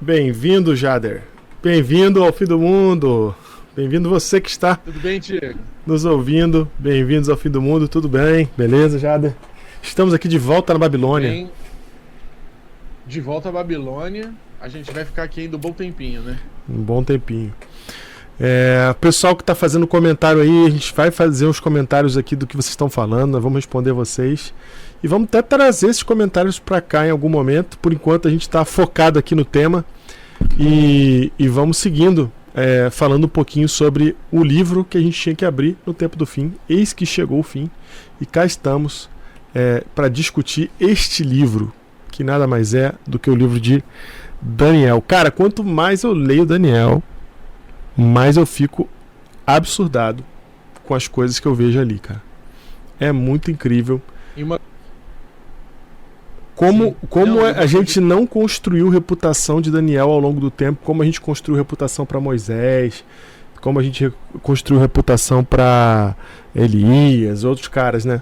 Bem-vindo, Jader. Bem-vindo ao fim do mundo. Bem-vindo você que está Tudo bem, Diego? nos ouvindo. Bem-vindos ao fim do mundo. Tudo bem? Beleza, Jader? Estamos aqui de volta na Babilônia. Bem, de volta à Babilônia. A gente vai ficar aqui ainda um bom tempinho, né? Um bom tempinho. Pessoal que está fazendo comentário aí, a gente vai fazer os comentários aqui do que vocês estão falando. Nós vamos responder vocês. E vamos até trazer esses comentários para cá em algum momento. Por enquanto a gente está focado aqui no tema. E vamos seguindo, falando um pouquinho sobre o livro que a gente tinha que abrir no tempo do fim. Eis que chegou o fim. E cá estamos para discutir este livro, que nada mais é do que o livro de Daniel. Cara, quanto mais eu leio Daniel, mais eu fico absurdado com as coisas que eu vejo ali, cara. É muito incrível. E uma... Como a gente não construiu reputação de Daniel ao longo do tempo, como a gente construiu reputação para Moisés, como a gente construiu reputação para Elias, outros caras, né?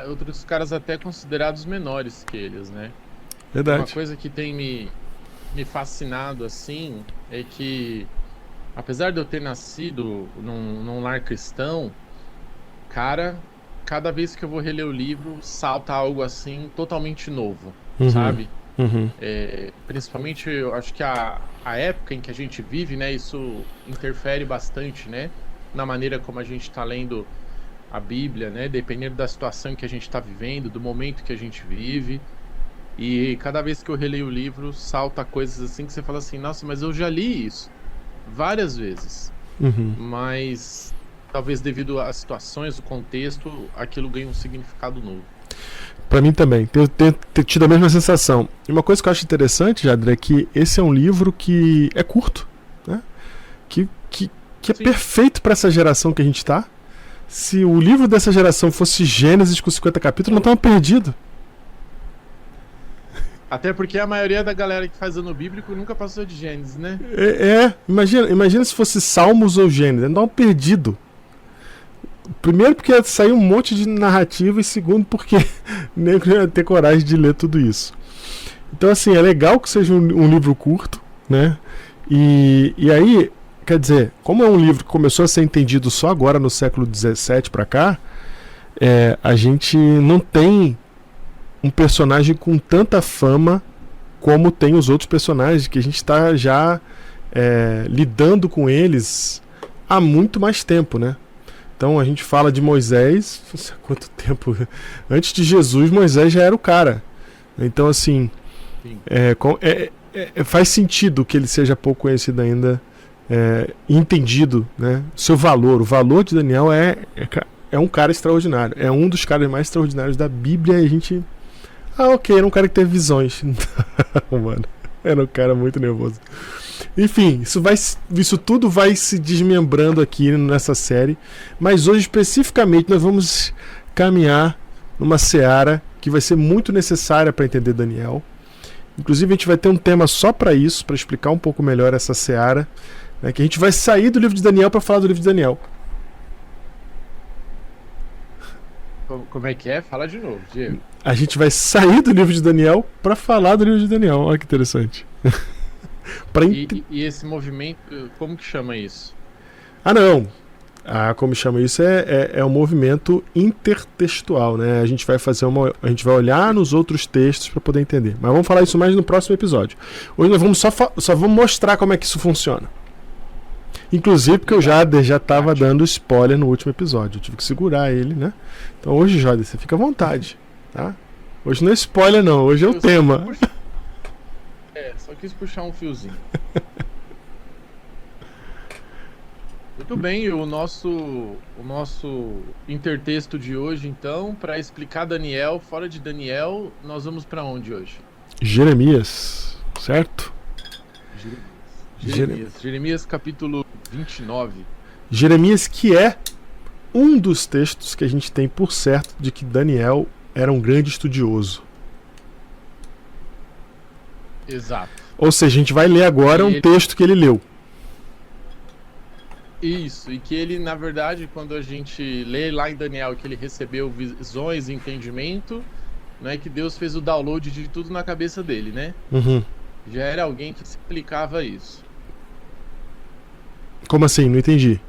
Outros caras até considerados menores que eles, né? Verdade. Uma coisa que tem me fascinado, assim, é que, apesar de eu ter nascido num lar cristão, cara, cada vez que eu vou reler o livro, salta algo assim totalmente novo, sabe? Uhum. Principalmente, eu acho que a época em que a gente vive, né, isso interfere bastante, né, na maneira como a gente está lendo a Bíblia, né, dependendo da situação em que a gente está vivendo, do momento que a gente vive. E cada vez que eu releio o livro, salta coisas assim que você fala assim, nossa, mas eu já li isso várias vezes. Uhum. Mas talvez devido às situações, o contexto, aquilo ganha um significado novo. Pra mim também, tenho tido a mesma sensação. E uma coisa que eu acho interessante, Jadre, é que esse é um livro que é curto, né? Que é perfeito para essa geração que a gente tá. Se o livro dessa geração fosse Gênesis com 50 capítulos, não tava perdido. Até porque a maioria da galera que faz ano bíblico nunca passou de Gênesis, né? Imagina se fosse Salmos ou Gênesis, não tava perdido. Primeiro porque ia sair um monte de narrativa, e segundo porque nem ia ter coragem de ler tudo isso. Então assim, é legal que seja um livro curto, né? E aí, quer dizer, como é um livro que começou a ser entendido só agora no século XVII para cá, a gente não tem um personagem com tanta fama como tem os outros personagens, que a gente está já lidando com eles há muito mais tempo, né? Então a gente fala de Moisés, há quanto tempo? Antes de Jesus, Moisés já era o cara. Então assim, faz sentido que ele seja pouco conhecido ainda, entendido, né? O valor de Daniel é um cara extraordinário. É um dos caras mais extraordinários da Bíblia. E a gente... ok, era um cara que teve visões. Não, mano, era um cara muito nervoso. Enfim, isso tudo vai se desmembrando aqui nessa série. Mas hoje, especificamente, nós vamos caminhar numa seara que vai ser muito necessária para entender Daniel. Inclusive, a gente vai ter um tema só para isso, para explicar um pouco melhor essa seara, né, que a gente vai sair do livro de Daniel para falar do livro de Daniel. Como é que é? Fala de novo, Diego. A gente vai sair do livro de Daniel para falar do livro de Daniel. Olha que interessante. E esse movimento, como que chama isso? Não. Como chama isso é um movimento intertextual, né? A gente vai olhar nos outros textos para poder entender. Mas vamos falar isso mais no próximo episódio. Hoje nós vamos só vamos mostrar como é que isso funciona. Inclusive porque o Jader já estava dando spoiler no último episódio. Eu tive que segurar ele, né? Então hoje, Jader, você fica à vontade, tá? Hoje não é spoiler não, hoje é o tema. Só quis puxar um fiozinho. Muito bem, o nosso intertexto de hoje, então, para explicar Daniel, fora de Daniel, nós vamos para onde hoje? Jeremias, certo? Jeremias capítulo 29. Jeremias, que é um dos textos que a gente tem por certo de que Daniel era um grande estudioso. Exato. Ou seja, a gente vai ler agora um texto que ele leu. Isso, e que ele, na verdade, quando a gente lê lá em Daniel que ele recebeu visões e entendimento, Não é que Deus fez o download de tudo na cabeça dele, né? Uhum. Já era alguém que explicava isso. Como assim? Não entendi.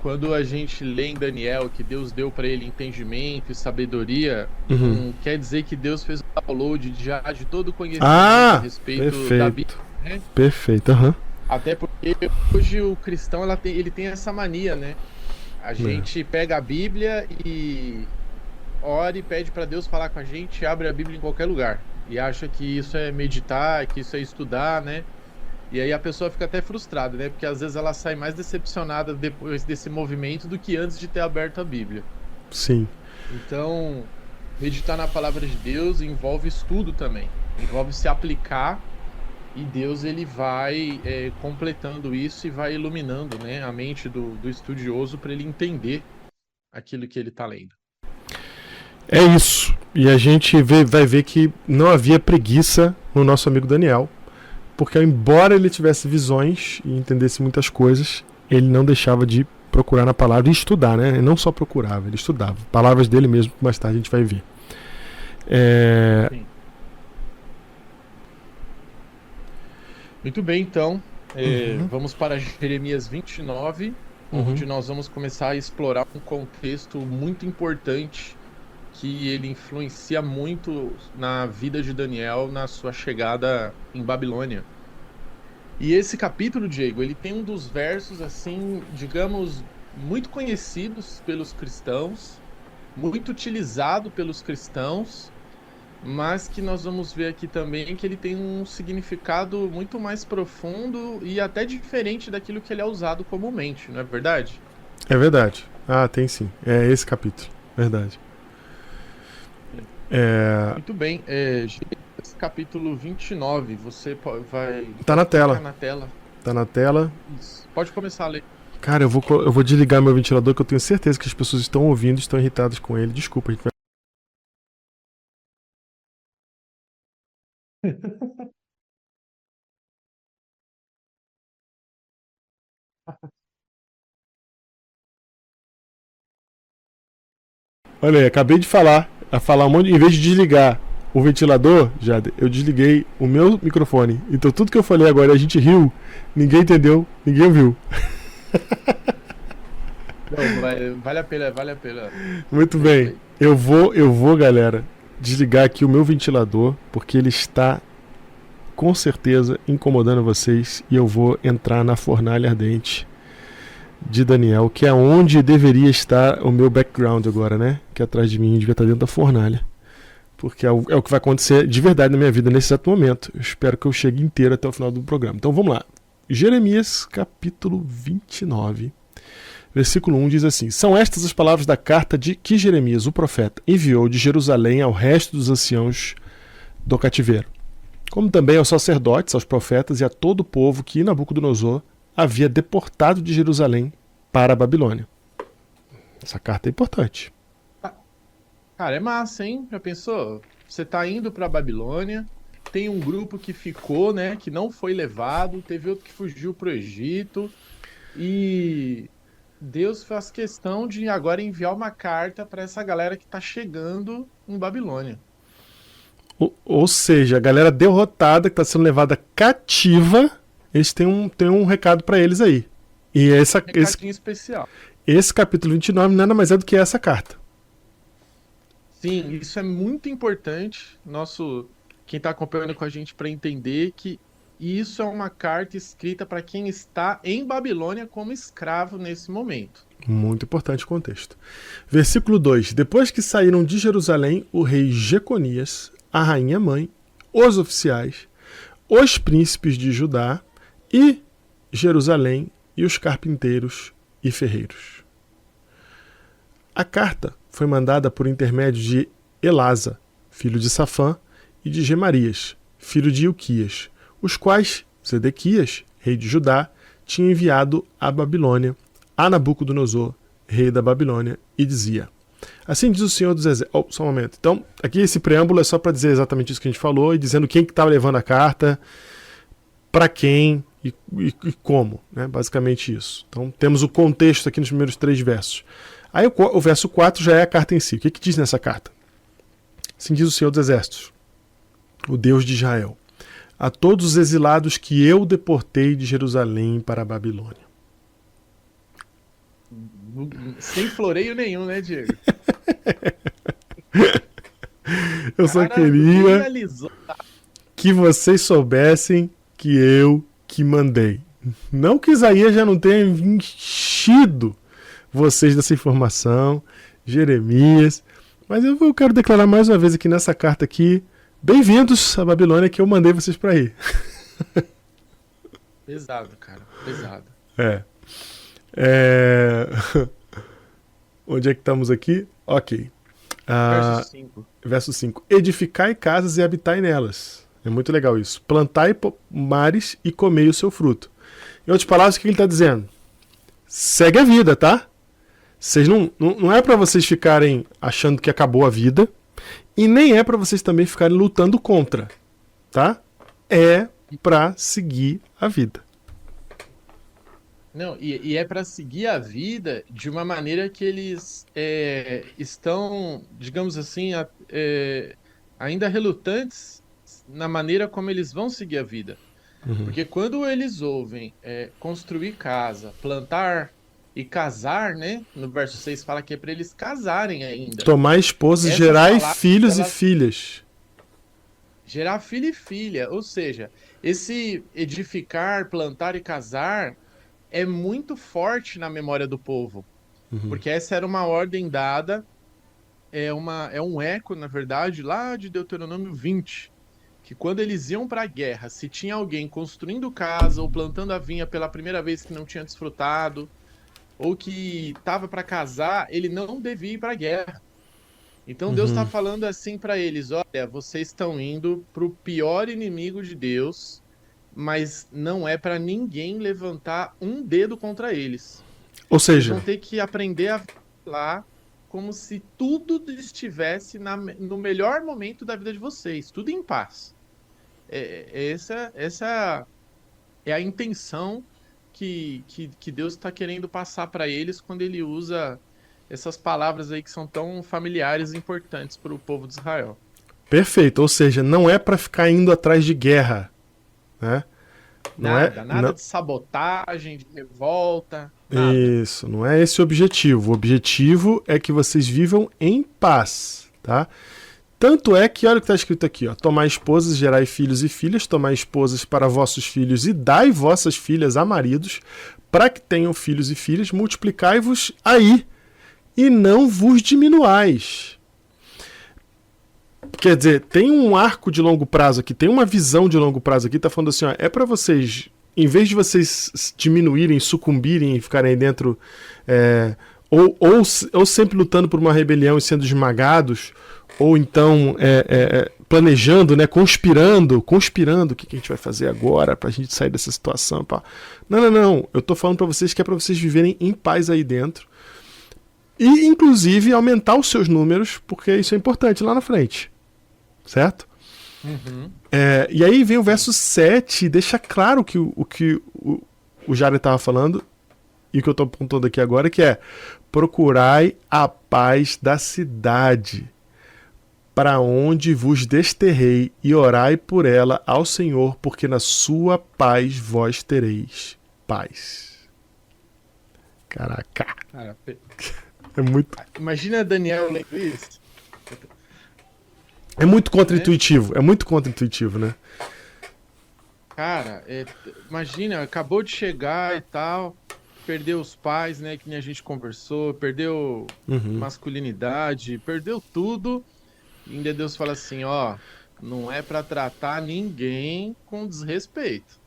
Quando a gente lê em Daniel que Deus deu para ele entendimento e sabedoria, Uhum. não quer dizer que Deus fez o download já de todo o conhecimento a Ah, respeito da Bíblia, perfeito. né? Perfeito, aham. Até porque hoje o cristão ele tem essa mania, né? A É. gente pega a Bíblia e ora e pede para Deus falar com a gente, abre a Bíblia em qualquer lugar. E acha que isso é meditar, que isso é estudar, né? E aí a pessoa fica até frustrada, né? Porque às vezes ela sai mais decepcionada depois desse movimento do que antes de ter aberto a Bíblia. Sim. Então, meditar na palavra de Deus envolve estudo também. Envolve se aplicar e Deus ele vai completando isso e vai iluminando, né, a mente do estudioso para ele entender aquilo que ele está lendo. É isso. E a gente vai ver que não havia preguiça no nosso amigo Daniel. Porque, embora ele tivesse visões e entendesse muitas coisas, ele não deixava de procurar na palavra e estudar, né? Ele não só procurava, ele estudava. Palavras dele mesmo, que mais tarde a gente vai ver. Sim. Muito bem, então. Vamos para Jeremias 29, onde nós vamos começar a explorar um contexto muito importante que ele influencia muito na vida de Daniel na sua chegada em Babilônia. E esse capítulo, Diego, ele tem um dos versos, assim, digamos, muito conhecidos pelos cristãos, muito utilizado pelos cristãos, mas que nós vamos ver aqui também que ele tem um significado muito mais profundo e até diferente daquilo que ele é usado comumente, não é verdade? É verdade. Ah, tem sim. É esse capítulo. Verdade. Muito bem. Gênesis capítulo 29, você vai Tá na tela. colocar na tela. Tá na tela. Isso. Pode começar a ler. Cara, eu vou desligar meu ventilador, que eu tenho certeza que as pessoas estão ouvindo, estão irritadas com ele. Desculpa, a gente vai. Olha aí, acabei de falar. A falar um monte. Em vez de desligar o ventilador, Jade, eu desliguei o meu microfone. Então tudo que eu falei agora, a gente riu, ninguém entendeu, ninguém ouviu. Não, vale a pena, vale a pena. Muito bem. Eu vou, galera, desligar aqui o meu ventilador, porque ele está com certeza incomodando vocês, e eu vou entrar na fornalha ardente de Daniel, que é onde deveria estar o meu background agora, né? Que atrás de mim devia estar dentro da fornalha. Porque é o que vai acontecer de verdade na minha vida nesse exato momento. Eu espero que eu chegue inteiro até o final do programa. Então vamos lá. Jeremias capítulo 29, versículo 1 diz assim: São estas as palavras da carta de que Jeremias, o profeta, enviou de Jerusalém ao resto dos anciãos do cativeiro, como também aos sacerdotes, aos profetas e a todo o povo que Nabucodonosor havia deportado de Jerusalém para a Babilônia. Essa carta é importante. Cara, é massa, hein? Já pensou? Você tá indo pra Babilônia, tem um grupo que ficou, né? Que não foi levado, teve outro que fugiu pro Egito, e Deus faz questão de agora enviar uma carta para essa galera que tá chegando em Babilônia. Ou seja, a galera derrotada que está sendo levada cativa, eles têm um recado para eles aí. E Recadinho especial. esse capítulo 29 nada mais é do que essa carta. Sim, isso é muito importante. Quem está acompanhando com a gente para entender que isso é uma carta escrita para quem está em Babilônia como escravo nesse momento. Muito importante o contexto. Versículo 2: Depois que saíram de Jerusalém o rei Jeconias, a rainha mãe, os oficiais, os príncipes de Judá e Jerusalém e os carpinteiros e ferreiros. A carta foi mandada por intermédio de Elasa, filho de Safã, e de Gemarias, filho de Ilquias, os quais Zedequias, rei de Judá, tinha enviado à Babilônia, a Nabucodonosor, rei da Babilônia, e dizia: Assim diz o Senhor dos Exércitos. Só um momento. Então, aqui esse preâmbulo é só para dizer exatamente isso que a gente falou, e dizendo quem que estava levando a carta, para quem e como, né? Basicamente isso. Então, temos o contexto aqui nos primeiros 3 versos. Aí o verso 4 já é a carta em si. O que diz nessa carta? Assim diz o Senhor dos Exércitos, o Deus de Israel: a todos os exilados que eu deportei de Jerusalém para a Babilônia. Sem floreio nenhum, né, Diego? Eu só queria que vocês soubessem que eu que mandei. Não que Isaías já não tenha enchido vocês dessa informação, Jeremias, mas eu quero declarar mais uma vez aqui nessa carta aqui: bem-vindos à Babilônia, que eu mandei vocês para ir. Pesado, cara, pesado. Onde é que estamos aqui? Ok. Verso 5. Verso 5. Edificai casas e habitai nelas. É muito legal isso. Plantai mares e comei o seu fruto. Em outras palavras, o que ele está dizendo? Segue a vida, tá? Vocês não é para vocês ficarem achando que acabou a vida, e nem é para vocês também ficarem lutando contra, tá? É para seguir a vida. Não, e é para seguir a vida de uma maneira que eles estão, digamos assim, ainda relutantes na maneira como eles vão seguir a vida. Porque quando eles ouvem construir casa, plantar e casar, né? No verso 6 fala que é para eles casarem ainda. Tomar esposa, gerai filhos e filhas. Gerar filho e filha. Ou seja, esse edificar, plantar e casar é muito forte na memória do povo. Porque essa era uma ordem dada, é um eco, na verdade, lá de Deuteronômio 20. Que quando eles iam para a guerra, se tinha alguém construindo casa ou plantando a vinha pela primeira vez que não tinha desfrutado, ou que estava para casar, ele não devia ir para a guerra. Então Deus está falando assim para eles: olha, vocês estão indo para o pior inimigo de Deus, mas não é para ninguém levantar um dedo contra eles. Ou seja, eles vão ter que aprender a falar como se tudo estivesse no melhor momento da vida de vocês, tudo em paz. Essa é a intenção que Deus está querendo passar para eles quando ele usa essas palavras aí que são tão familiares e importantes para o povo de Israel. Perfeito, ou seja, não é para ficar indo atrás de guerra, né? Nada de sabotagem, de revolta. Nada. Isso, não é esse o objetivo. O objetivo é que vocês vivam em paz, tá? Tanto é que, olha o que está escrito aqui, ó: tomai esposas, gerai filhos e filhas, tomai esposas para vossos filhos e dai vossas filhas a maridos, para que tenham filhos e filhas, multiplicai-vos aí, e não vos diminuais. Quer dizer, tem um arco de longo prazo aqui, tem uma visão de longo prazo aqui, tá falando assim, ó, é para vocês, em vez de vocês diminuírem, sucumbirem e ficarem dentro, ou sempre lutando por uma rebelião e sendo esmagados, ou então planejando, né, conspirando, o que a gente vai fazer agora pra gente sair dessa situação, pá. Não, eu tô falando para vocês que é para vocês viverem em paz aí dentro, e inclusive aumentar os seus números, porque isso é importante lá na frente, certo? E aí vem o verso 7, deixa claro que o que o Jared estava falando e o que eu estou apontando aqui agora, que é: procurai a paz da cidade, para onde vos desterrei, e orai por ela ao Senhor, porque na sua paz vós tereis paz. Caraca. Cara, é muito... Imagina Daniel lendo isso. É muito contra-intuitivo, né? Cara, imagina, acabou de chegar e tal, perdeu os pais, né, que nem a gente conversou, perdeu masculinidade, perdeu tudo, e ainda Deus fala assim, ó, não é pra tratar ninguém com desrespeito.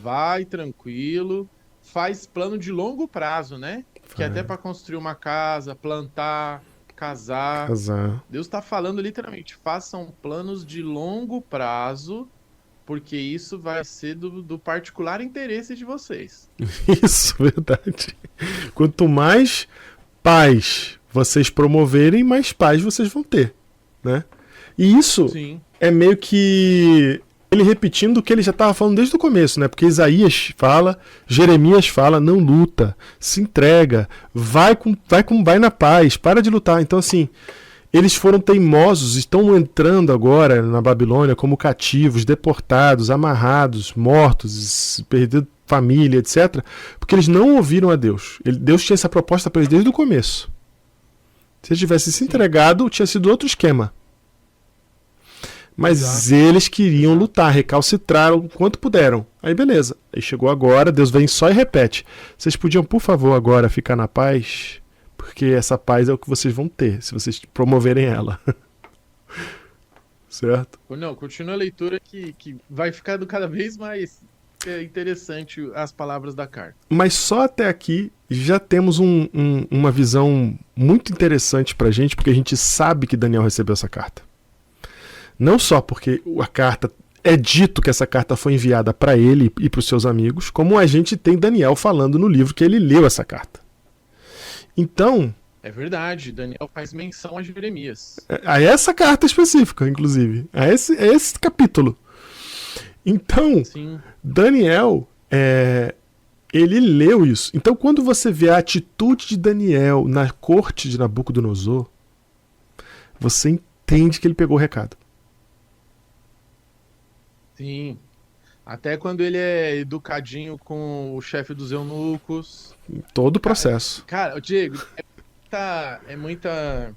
Vai tranquilo, faz plano de longo prazo, né? Que é até pra construir uma casa, plantar, casar. Deus tá falando literalmente, façam planos de longo prazo, porque isso vai ser do particular interesse de vocês. Isso, verdade. Quanto mais paz vocês promoverem, mais paz vocês vão ter, né? E isso é meio que ele repetindo o que ele já estava falando desde o começo, né? Porque Isaías fala, Jeremias fala, não luta, se entrega, vai na paz, para de lutar. Então, assim, eles foram teimosos, estão entrando agora na Babilônia como cativos, deportados, amarrados, mortos, perdido família, etc. Porque eles não ouviram a Deus. Deus tinha essa proposta para eles desde o começo. Se eles tivessem se entregado, tinha sido outro esquema. Mas Exato. Eles queriam lutar, recalcitraram o quanto puderam. Aí beleza. Aí chegou agora, Deus vem só e repete. Vocês podiam, por favor, agora ficar na paz? Porque essa paz é o que vocês vão ter, se vocês promoverem ela. Certo? Não, continua a leitura que vai ficando cada vez mais interessante as palavras da carta. Mas só até aqui já temos uma visão muito interessante pra gente, porque a gente sabe que Daniel recebeu essa carta. Não só porque a carta é dito que essa carta foi enviada para ele e para os seus amigos, como a gente tem Daniel falando no livro que ele leu essa carta. Então... É verdade, Daniel faz menção a Jeremias. A essa carta específica, inclusive. A esse capítulo. Então, Sim. Daniel, ele leu isso. Então, quando você vê a atitude de Daniel na corte de Nabucodonosor, você entende que ele pegou o recado. Sim. Até quando ele é educadinho com o chefe dos eunucos. Todo o processo. Cara, Diego, é muita...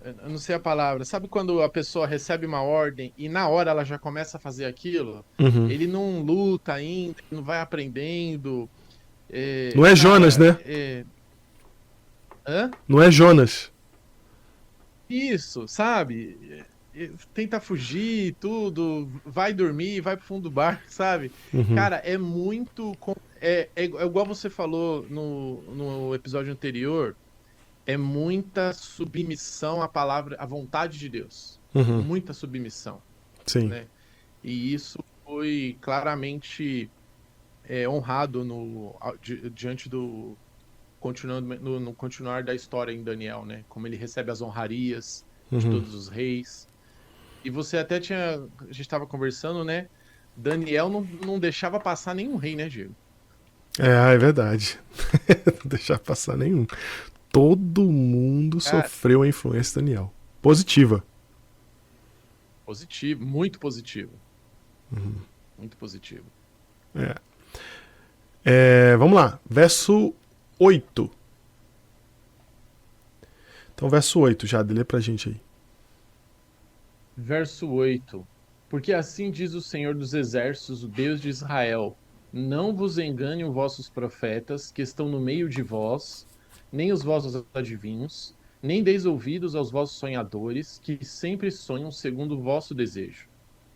Eu não sei a palavra. Sabe quando a pessoa recebe uma ordem e na hora ela já começa a fazer aquilo? Uhum. Ele não luta ainda, não vai aprendendo. Não é Jonas, né? Hã? Não é Jonas. Isso, sabe? Tenta fugir, tudo, vai dormir, vai pro fundo do barco, sabe? Uhum. Cara, é muito... É igual você falou no episódio anterior, é muita submissão à vontade de Deus. Uhum. Muita submissão. Sim. Né? E isso foi claramente honrado diante do... no continuar da história em Daniel, né? Como ele recebe as honrarias de todos os reis. E você até a gente estava conversando, né? Daniel não deixava passar nenhum rei, né, Diego? É verdade. Não deixava passar nenhum. Todo mundo sofreu a influência de Daniel. Positiva. Positivo, muito positivo. Uhum. Muito positivo. Vamos lá, verso 8. Então, verso 8, Jade, lê pra gente aí. Verso 8. Porque assim diz o Senhor dos Exércitos, o Deus de Israel: não vos engane os vossos profetas que estão no meio de vós, nem os vossos adivinhos, nem deis ouvidos aos vossos sonhadores, que sempre sonham segundo o vosso desejo.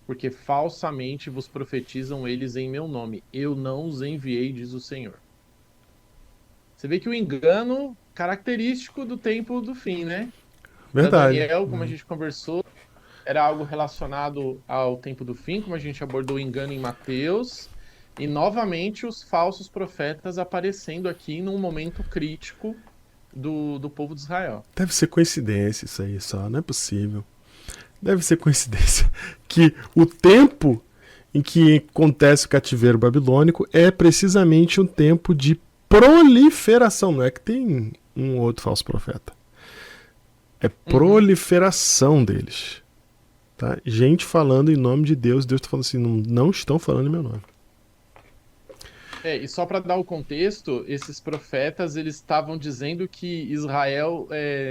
Porque falsamente vos profetizam eles em meu nome. Eu não os enviei, diz o Senhor. Você vê que o engano característico do tempo do fim, né? Verdade. Daniel, como a gente conversou, era algo relacionado ao tempo do fim, como a gente abordou o engano em Mateus, e novamente os falsos profetas aparecendo aqui num momento crítico do povo de Israel. Deve ser coincidência isso aí só, não é possível. Deve ser coincidência que o tempo em que acontece o cativeiro babilônico é precisamente um tempo de proliferação, não é que tem um outro falso profeta. É proliferação deles. Tá? Gente falando em nome de Deus, Deus está falando assim, não estão falando em meu nome. E só para dar o contexto, esses profetas eles estavam dizendo que Israel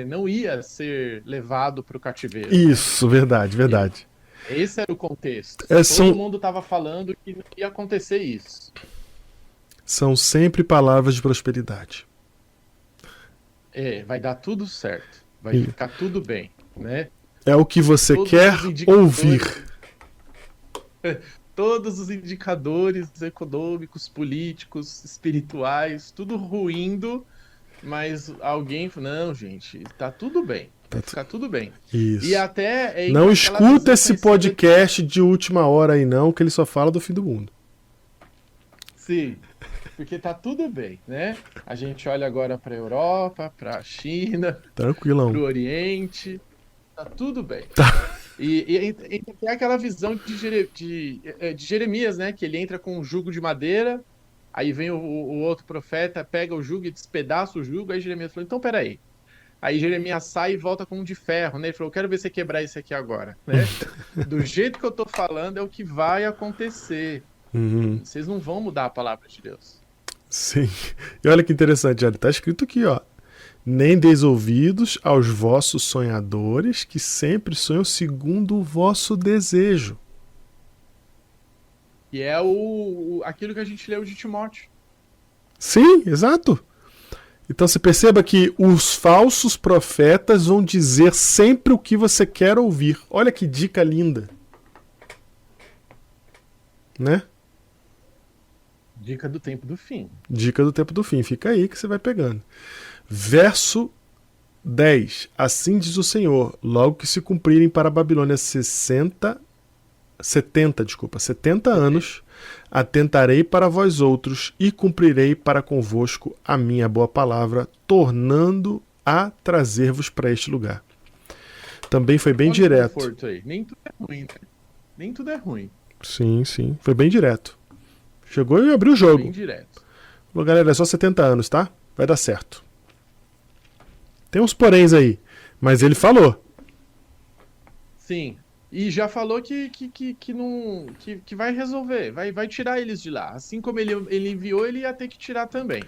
não ia ser levado para o cativeiro. Isso, né? Verdade. Esse era o contexto. Todo mundo estava falando que não ia acontecer isso. São sempre palavras de prosperidade. Vai dar tudo certo. Vai ficar tudo bem, né? É o que você quer ouvir. Todos os indicadores econômicos, políticos, espirituais, tudo ruindo, mas alguém falou, não, gente, tá tudo bem. Vai ficar tudo bem. Isso. E até não escuta esse podcast de última hora aí não, que ele só fala do fim do mundo. Sim, porque tá tudo bem, né? A gente olha agora pra Europa, pra China, tranquilão, pro Oriente, tá tudo bem. Tá. E tem aquela visão de Jeremias, né? Que ele entra com um jugo de madeira, aí vem o outro profeta, pega o jugo e despedaça o jugo, aí Jeremias falou, então peraí. Aí Jeremias sai e volta com um de ferro, né? Ele falou, eu quero ver você quebrar isso aqui agora, né? Do jeito que eu tô falando é o que vai acontecer. Uhum. Vocês não vão mudar a palavra de Deus. Sim. E olha que interessante, olha, tá escrito aqui, ó. Nem deis ouvidos aos vossos sonhadores, que sempre sonham segundo o vosso desejo. E é aquilo que a gente leu de Timóteo. Sim, exato. Então você perceba que os falsos profetas vão dizer sempre o que você quer ouvir. Olha que dica linda. Né? Dica do tempo do fim. Dica do tempo do fim. Fica aí que você vai pegando. Verso 10. Assim diz o Senhor, logo que se cumprirem para a Babilônia 70 anos, atentarei para vós outros e cumprirei para convosco a minha boa palavra, tornando a trazer-vos para este lugar. Também foi bem direto. Aí. Nem tudo é ruim, né? Nem tudo é ruim. Sim, sim. Foi bem direto. Chegou e abriu o jogo. Bem direto. Falou, galera, é só 70 anos, tá? Vai dar certo. Tem uns poréns aí, mas ele falou. Sim. E já falou que vai resolver, vai tirar eles de lá. Assim como ele enviou, ele ia ter que tirar também.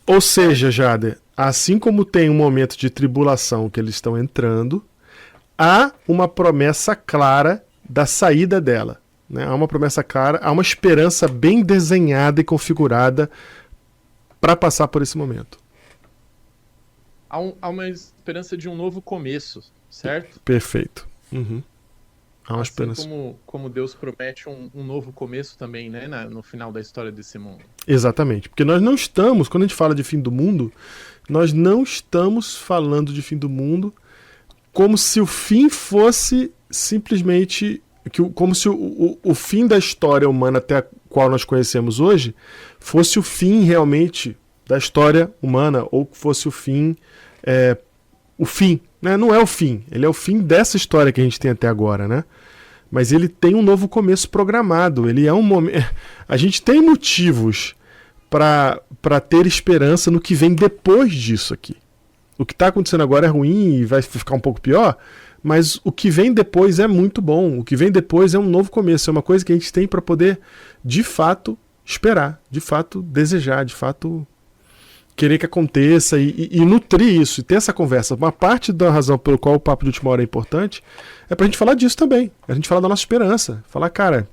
Ou seja, Jader, assim como tem um momento de tribulação que eles estão entrando, há uma promessa clara da saída dela. Né? Há uma promessa clara, há uma esperança bem desenhada e configurada para passar por esse momento. Há uma esperança de um novo começo, certo? Perfeito. Uhum. Há uma esperança. Como Deus promete um novo começo também, né? No final da história desse mundo. Exatamente. Porque nós não estamos, quando a gente fala de fim do mundo, nós não estamos falando de fim do mundo como se o fim fosse simplesmente... como se o fim da história humana até a qual nós conhecemos hoje fosse o fim realmente da história humana, ou fosse o fim... o fim, né? Não é o fim, ele é o fim dessa história que a gente tem até agora, né? Mas ele tem um novo começo programado, ele é um momento... A gente tem motivos para ter esperança no que vem depois disso aqui. O que está acontecendo agora é ruim e vai ficar um pouco pior, mas o que vem depois é muito bom. O que vem depois é um novo começo, é uma coisa que a gente tem para poder, de fato, esperar, de fato, desejar, de fato, querer que aconteça e nutrir isso, e ter essa conversa. Uma parte da razão pelo qual o Papo de Última Hora é importante é pra gente falar disso também. A gente falar da nossa esperança. Falar, cara,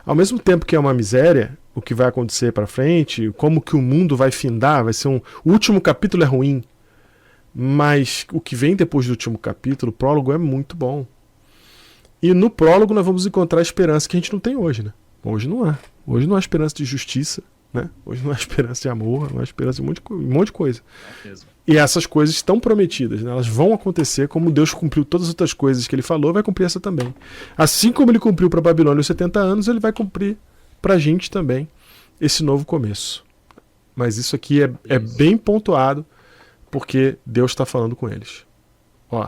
ao mesmo tempo que é uma miséria, o que vai acontecer pra frente, como que o mundo vai findar, vai ser o último capítulo é ruim, mas o que vem depois do último capítulo, o prólogo, é muito bom. E no prólogo nós vamos encontrar a esperança que a gente não tem hoje, né? Hoje não há. Hoje não há esperança de justiça, né? Hoje não há esperança de amor, não há esperança de um monte de coisa. E essas coisas estão prometidas, né? Elas vão acontecer, como Deus cumpriu todas as outras coisas que ele falou, vai cumprir essa também. Assim como ele cumpriu para a Babilônia os 70 anos, ele vai cumprir para a gente também esse novo começo. Mas isso aqui é bem pontuado, porque Deus está falando com eles. Ó,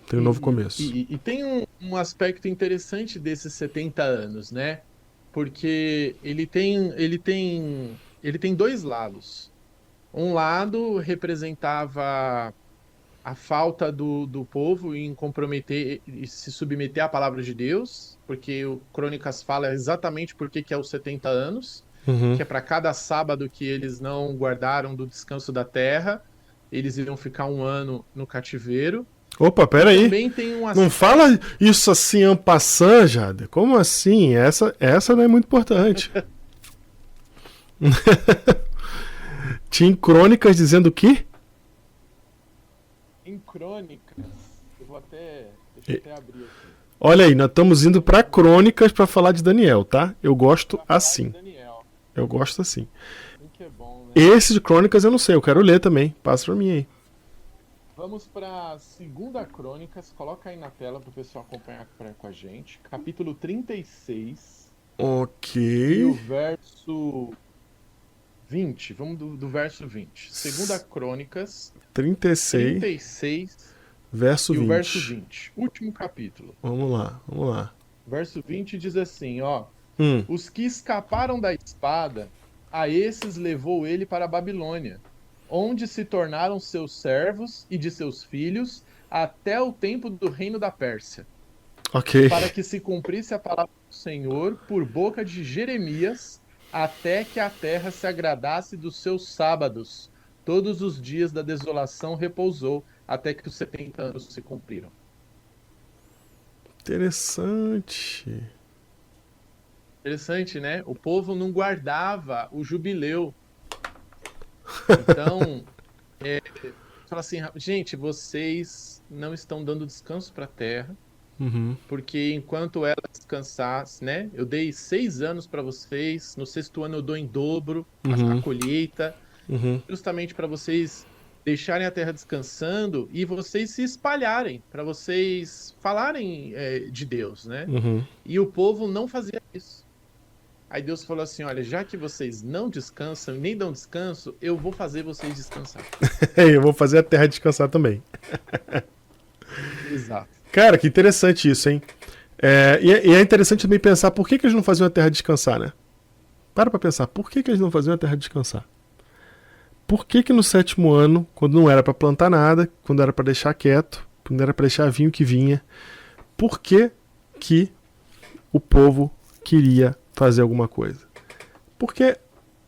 tem um novo começo. E tem um aspecto interessante desses 70 anos, né? Porque ele tem dois lados. Um lado representava a falta do povo em comprometer e se submeter à palavra de Deus, porque o Crônicas fala exatamente por que é os 70 anos, que é para cada sábado que eles não guardaram do descanso da terra, eles iriam ficar um ano no cativeiro. Opa, peraí. Também tem um Não fala isso assim en passant, Jade. Como assim? Essa não é muito importante. Tinha Crônicas dizendo o quê? Em Crônicas, deixa eu até abrir aqui. Olha aí, nós estamos indo para Crônicas para falar de Daniel, tá? Eu gosto assim. Eu gosto assim. Que é bom, né? Esse de Crônicas eu não sei, eu quero ler também. Passa para mim aí. Vamos para 2 Crônicas, coloca aí na tela para o pessoal acompanhar com a gente. Capítulo 36. Ok. E o verso 20. Vamos do verso 20. 2 Crônicas 36. Verso E o verso 20. 20, último capítulo. Vamos lá, vamos lá. Verso 20 diz assim, ó: Hum, Os que escaparam da espada, a esses levou ele para a Babilônia, onde se tornaram seus servos e de seus filhos até o tempo do reino da Pérsia, ok. para que se cumprisse a palavra do Senhor por boca de Jeremias, até que a terra se agradasse dos seus sábados. Todos os dias da desolação repousou, até que os 70 anos se cumpriram. Interessante. Interessante, né? O povo não guardava o jubileu. Então, fala assim, gente, vocês não estão dando descanso para a terra, Uhum, porque enquanto ela descansasse, né? Eu dei 6 anos para vocês, no sexto ano eu dou em dobro a uhum, colheita, uhum, justamente para vocês deixarem a terra descansando e vocês se espalharem, para vocês falarem de Deus, né? uhum. E o povo não fazia isso. Aí Deus falou assim: olha, já que vocês não descansam e nem dão descanso, eu vou fazer vocês descansar. Eu vou fazer a terra descansar também. Exato. Cara, que interessante isso, hein? E é interessante também pensar por que eles não faziam a terra descansar, né? Para pensar, por que eles não faziam a terra descansar? Por que no sétimo ano, quando não era para plantar nada, quando era para deixar quieto, quando era para deixar vir o que vinha, por que o povo queria fazer alguma coisa? Porque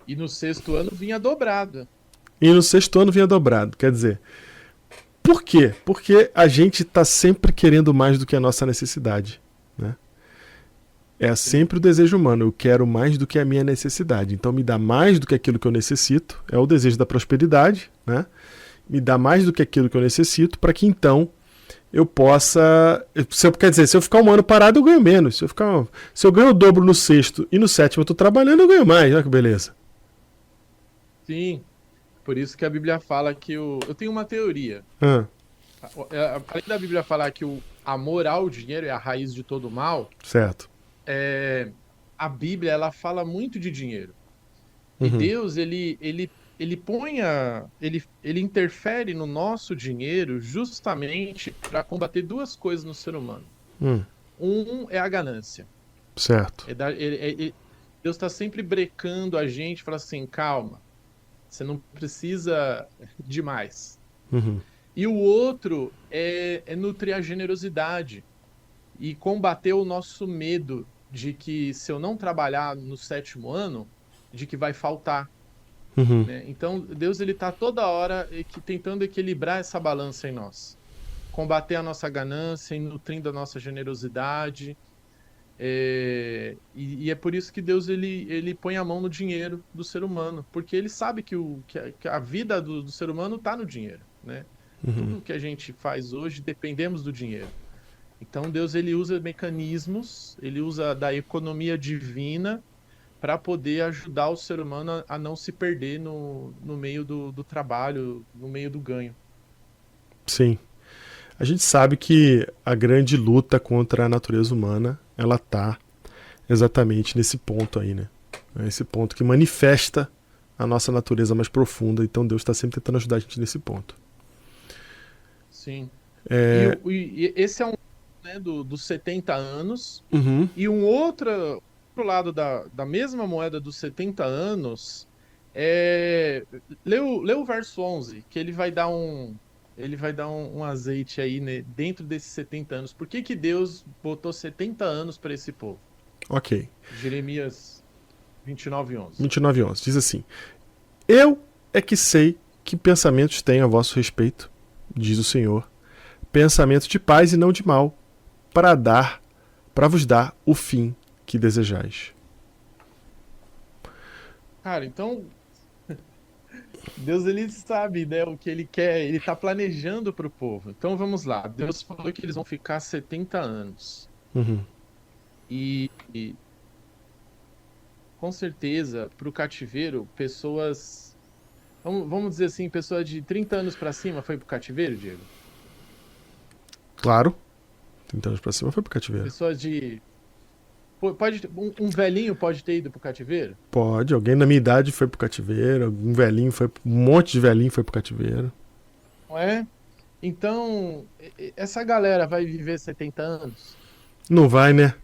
E no sexto ano vinha dobrado. e no sexto ano vinha dobrado, quer dizer, por quê? Porque a gente está sempre querendo mais do que a nossa necessidade, né? É sempre o desejo humano, eu quero mais do que a minha necessidade. Então me dá mais do que aquilo que eu necessito, é o desejo da prosperidade, né? Me dá mais do que aquilo que eu necessito para que então eu possa. Quer dizer, se eu ficar um ano parado, eu ganho menos. Se eu ganho o dobro no sexto e no sétimo eu estou trabalhando, eu ganho mais. Olha que beleza. Sim. Por isso que a Bíblia fala que o. Eu tenho uma teoria. Ah, Além da Bíblia falar que o amor ao dinheiro é a raiz de todo mal, certo. é, a Bíblia ela fala muito de dinheiro. E Uhum. Deus, ele põe ele interfere no nosso dinheiro justamente para combater duas coisas no ser humano. Hum, Um é a ganância. certo. Deus está sempre brecando a gente, fala assim, calma, você não precisa de mais. Uhum. E o outro é nutrir a generosidade e combater o nosso medo de que se eu não trabalhar no sétimo ano, de que vai faltar. Uhum. Né? Então, Deus ele está toda hora tentando equilibrar essa balança em nós, combater a nossa ganância, e nutrindo a nossa generosidade. E é por isso que Deus ele põe a mão no dinheiro do ser humano, porque ele sabe que a vida do ser humano está no dinheiro, né? Uhum. Tudo que a gente faz hoje dependemos do dinheiro. Então Deus ele usa mecanismos, ele usa da economia divina para poder ajudar o ser humano a não se perder no meio do trabalho, no meio do ganho. Sim. A gente sabe que a grande luta contra a natureza humana, ela tá exatamente nesse ponto aí, né? É esse ponto que manifesta a nossa natureza mais profunda. Então Deus está sempre tentando ajudar a gente nesse ponto. Sim. E, É... e esse é um, né, dos 70 anos. Uhum. E um outro lado da mesma moeda dos 70 anos é. Lê o verso 11, que ele vai dar um azeite aí, né, dentro desses 70 anos. Por que Deus botou 70 anos para esse povo? Ok. Jeremias 29:11. 29:11 diz assim: Eu é que sei que pensamentos tenho a vosso respeito, diz o Senhor, pensamentos de paz e não de mal, para vos dar o fim que desejais. Cara, então Deus ele sabe, né, o que ele quer, ele tá planejando para o povo. Então vamos lá. Deus falou que eles vão ficar 70 anos. Uhum. E com certeza, para o cativeiro, pessoas. Vamos dizer assim, pessoa de 30 anos para cima foi pro cativeiro, Diego? Claro, 30 anos pra cima foi pro cativeiro. Pessoas de. Um velhinho pode ter ido pro cativeiro? Pode, alguém na minha idade foi pro cativeiro, um monte de velhinho foi pro cativeiro. Não é? Então, essa galera vai viver 70 anos? Não vai, né?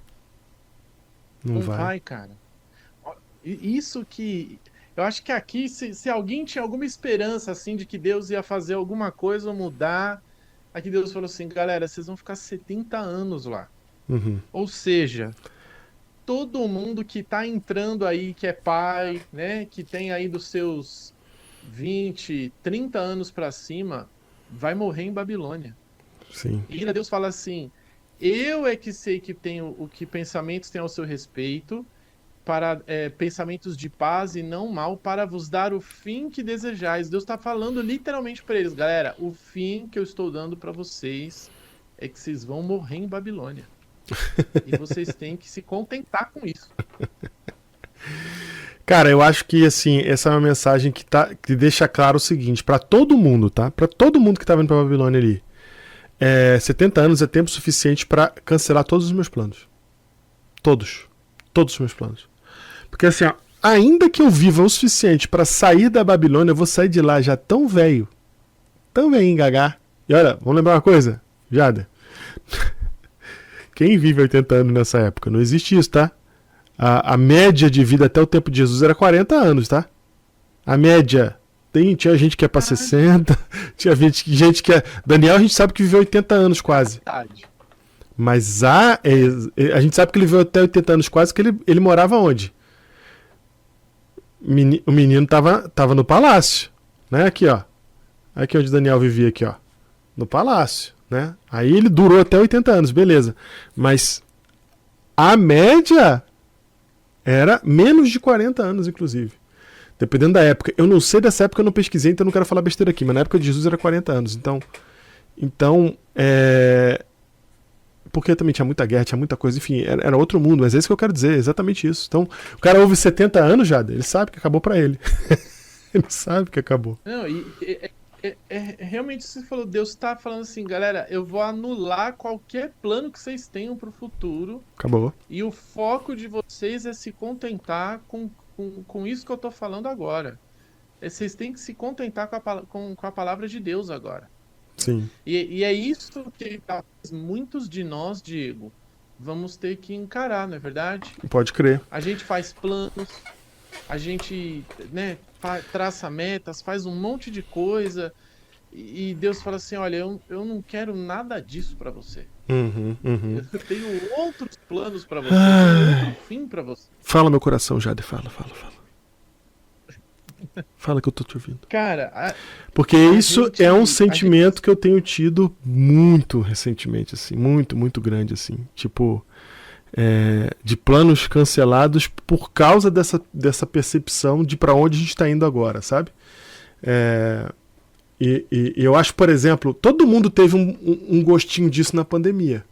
Não Não vai. vai, cara. Isso que. Eu acho que aqui, se alguém tinha alguma esperança, assim, de que Deus ia fazer alguma coisa ou mudar, aqui Deus falou assim: galera, vocês vão ficar 70 anos lá. Uhum. Ou seja, todo mundo que tá entrando aí, que é pai, né, que tem aí dos seus 20, 30 anos para cima, vai morrer em Babilônia. Sim. E ainda Deus fala assim: eu é que sei que tenho o que pensamentos têm ao seu respeito, para pensamentos de paz e não mal, para vos dar o fim que desejais. Deus está falando literalmente para eles, galera: o fim que eu estou dando para vocês é que vocês vão morrer em Babilônia. E vocês têm que se contentar com isso. Cara, eu acho que assim, essa é uma mensagem que deixa claro o seguinte, pra todo mundo, tá? Pra todo mundo que tá vindo pra Babilônia ali. 70 anos é tempo suficiente pra cancelar todos os meus planos. Todos. Todos os meus planos. Porque assim, ó, ainda que eu viva o suficiente pra sair da Babilônia, eu vou sair de lá já tão velho engagar. E olha, vamos lembrar uma coisa, Jada. Quem vive 80 anos nessa época? Não existe isso, tá? A média de vida até o tempo de Jesus era 40 anos, tá? A média. Tinha gente que é pra 60, tinha gente que é. Daniel, a gente sabe que viveu 80 anos quase. Verdade. Mas a gente sabe que ele viveu até 80 anos quase, que ele morava onde? O menino tava no palácio, né? Aqui, ó. Aqui onde Daniel vivia, aqui, ó. No palácio, né? Aí ele durou até 80 anos, beleza. Mas a média era menos de 40 anos, inclusive. Dependendo da época. Eu não sei dessa época, eu não pesquisei, então eu não quero falar besteira aqui. Mas na época de Jesus era 40 anos. Então porque também tinha muita guerra, tinha muita coisa. Enfim, era outro mundo. Mas é isso que eu quero dizer, exatamente isso. Então, o cara ouve 70 anos, Jada, ele sabe que acabou pra ele. Ele sabe que acabou. Não, realmente isso que você falou, Deus está falando assim, galera, eu vou anular qualquer plano que vocês tenham para o futuro. Acabou. E o foco de vocês é se contentar com isso que eu tô falando agora. Vocês têm que se contentar com a palavra de Deus agora. Sim. E é isso que muitos de nós, Diego, vamos ter que encarar, não é verdade? Pode crer. A gente faz planos, a gente, né, traça metas, faz um monte de coisa. E Deus fala assim: olha, eu não quero nada disso para você. Uhum. Eu tenho outros planos para você, tenho outro fim para você. Fala meu coração, Jade, fala. Fala que eu tô te ouvindo. Cara, porque isso é um sentimento que eu tenho tido muito recentemente, assim, muito grande, assim, tipo, de planos cancelados por causa dessa percepção de para onde a gente está indo agora, sabe? E eu acho, por exemplo, todo mundo teve um gostinho disso na pandemia.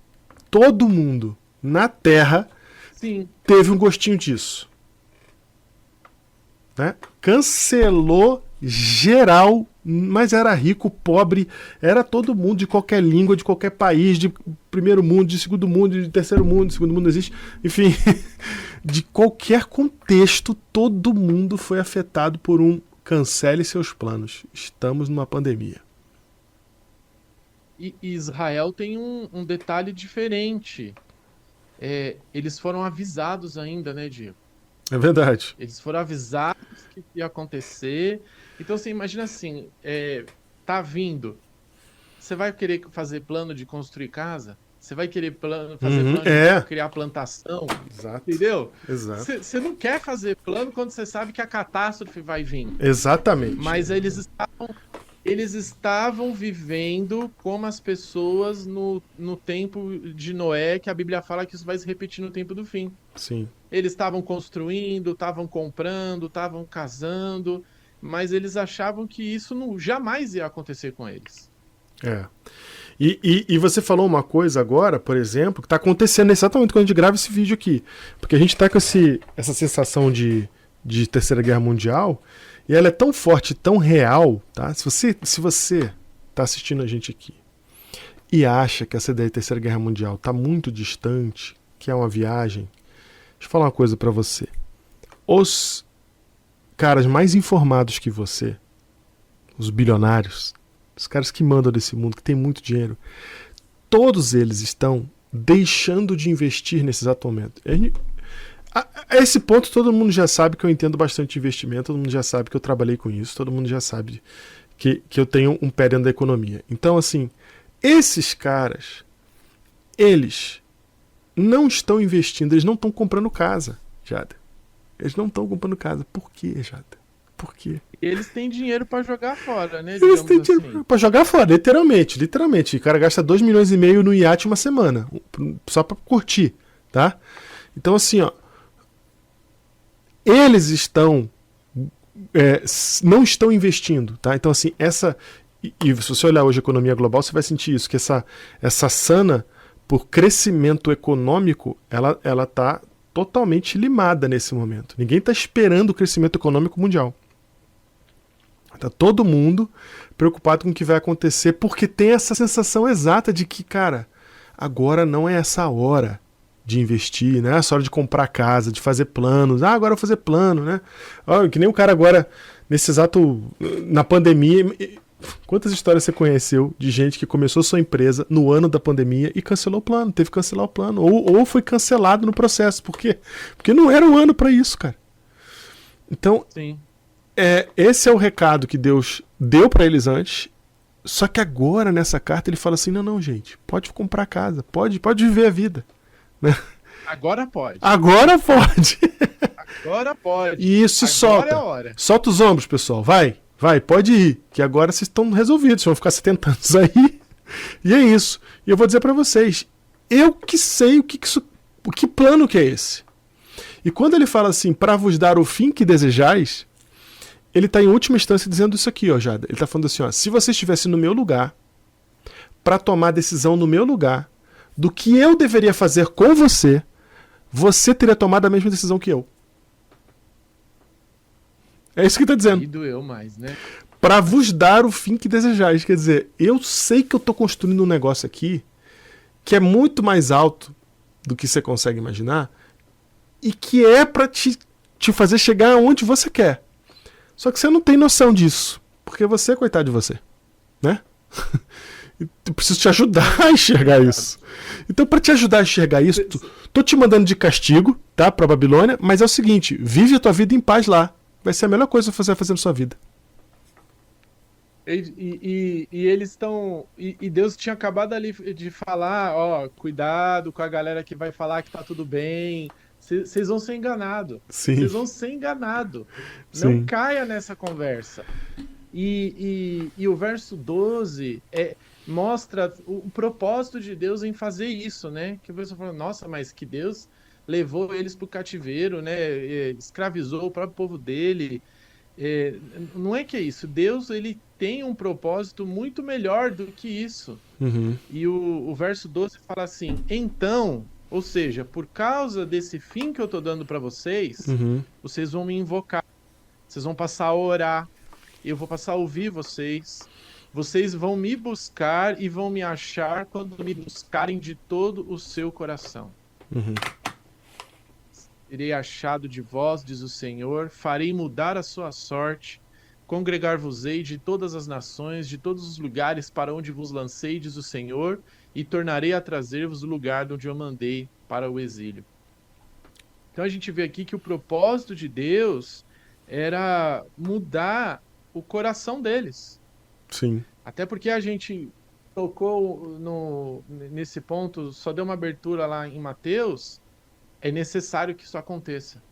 Todo mundo na Terra sim, teve um gostinho disso. Né? Cancelou geral, mas era rico, pobre, era todo mundo de qualquer língua, de qualquer país, de primeiro mundo, de segundo mundo, de terceiro mundo, segundo mundo não existe, enfim, de qualquer contexto, todo mundo foi afetado por cancele seus planos. Estamos numa pandemia. E Israel tem um detalhe diferente. Eles foram avisados ainda, né, Diego? É verdade. Eles foram avisados que ia acontecer. Então, você imagina assim, tá vindo. Você vai querer fazer plano de construir casa? Você vai querer fazer plano de criar plantação? Exato. Entendeu? Exato. Você não quer fazer plano quando você sabe que a catástrofe vai vir. Exatamente. Mas eles estavam vivendo como as pessoas no tempo de Noé, que a Bíblia fala que isso vai se repetir no tempo do fim. Sim. Eles estavam construindo, estavam comprando, estavam casando, mas eles achavam que isso jamais ia acontecer com eles. E você falou uma coisa agora, por exemplo, que está acontecendo exatamente quando a gente grava esse vídeo aqui. Porque a gente está com essa sensação de Terceira Guerra Mundial, e ela é tão forte, tão real, tá? Se você está assistindo a gente aqui e acha que essa ideia de Terceira Guerra Mundial está muito distante, que é uma viagem, deixa eu falar uma coisa para você. Os caras mais informados que você, os bilionários, os caras que mandam desse mundo, que tem muito dinheiro, todos eles estão deixando de investir nesse exato momento. A esse ponto todo mundo já sabe que eu entendo bastante de investimento, todo mundo já sabe que eu trabalhei com isso, todo mundo já sabe que eu tenho um pé dentro da economia. Então, assim, esses caras, eles não estão investindo, eles não estão comprando casa, Jada. Eles não estão comprando casa. Por quê, Jada? Por quê? Eles têm dinheiro pra jogar fora, né? Eles têm dinheiro pra jogar fora, literalmente. O cara gasta 2,5 milhões no iate uma semana, só pra curtir, tá? Então, assim, ó, eles estão não estão investindo, tá? Então, assim, e se você olhar hoje a economia global, você vai sentir isso, que essa sana por crescimento econômico, ela tá totalmente limada nesse momento. Ninguém está esperando o crescimento econômico mundial. Tá todo mundo preocupado com o que vai acontecer, porque tem essa sensação exata de que, cara, agora não é essa hora de investir, né? É essa hora de comprar casa, de fazer planos. Agora eu vou fazer plano, né? Que nem o cara agora, nesse exato, na pandemia. Quantas histórias você conheceu de gente que começou sua empresa no ano da pandemia e cancelou o plano, teve que cancelar o plano, ou foi cancelado no processo. Por quê? Porque não era o ano para isso, cara. Então, sim, esse é o recado que Deus deu para eles antes, só que agora, nessa carta, ele fala assim, não, gente, pode comprar casa, pode viver a vida. Né? Agora pode. Agora pode. Agora pode. E isso, agora solta. É a hora. Solta os ombros, pessoal, vai, pode ir, que agora vocês estão resolvidos, vocês vão ficar 70 anos aí, e é isso. E eu vou dizer para vocês, eu que sei o que plano que é esse. E quando ele fala assim, para vos dar o fim que desejais, ele está em última instância dizendo isso aqui, ó, Jada. Ele está falando assim, ó, se você estivesse no meu lugar, para tomar decisão no meu lugar, do que eu deveria fazer com você, você teria tomado a mesma decisão que eu. É isso que está dizendo. E doeu mais, né? Para vos dar o fim que desejais. Quer dizer, eu sei que eu estou construindo um negócio aqui que é muito mais alto do que você consegue imaginar e que é para te fazer chegar aonde você quer. Só que você não tem noção disso, porque você é coitado de você, né? Eu preciso te ajudar a enxergar isso. Então, para te ajudar a enxergar isso, tô te mandando de castigo, tá, para Babilônia, mas é o seguinte, vive a tua vida em paz lá. Vai ser a melhor coisa que você vai fazer na sua vida. E eles estão. E Deus tinha acabado ali de falar, ó, cuidado com a galera que vai falar que tá tudo bem. Vocês vão ser enganados. Vocês vão ser enganados. Não caia nessa conversa. E o verso 12 mostra o propósito de Deus em fazer isso, né? Que a pessoa fala, nossa, mas que Deus levou eles para o cativeiro, né? Escravizou o próprio povo dele. Não é que é isso. Deus, ele tem um propósito muito melhor do que isso. Uhum. E o verso 12 fala assim, então, ou seja, por causa desse fim que eu tô dando para vocês, vocês vão me invocar, vocês vão passar a orar, eu vou passar a ouvir vocês, vocês vão me buscar e vão me achar quando me buscarem de todo o seu coração. Serei achado de vós, diz o Senhor, farei mudar a sua sorte, congregar-vos-ei de todas as nações, de todos os lugares para onde vos lancei, diz o Senhor, e tornarei a trazer-vos o lugar de onde eu mandei para o exílio. Então a gente vê aqui que o propósito de Deus era mudar o coração deles. Sim. Até porque a gente tocou nesse ponto, só deu uma abertura lá em Mateus, é necessário que isso aconteça.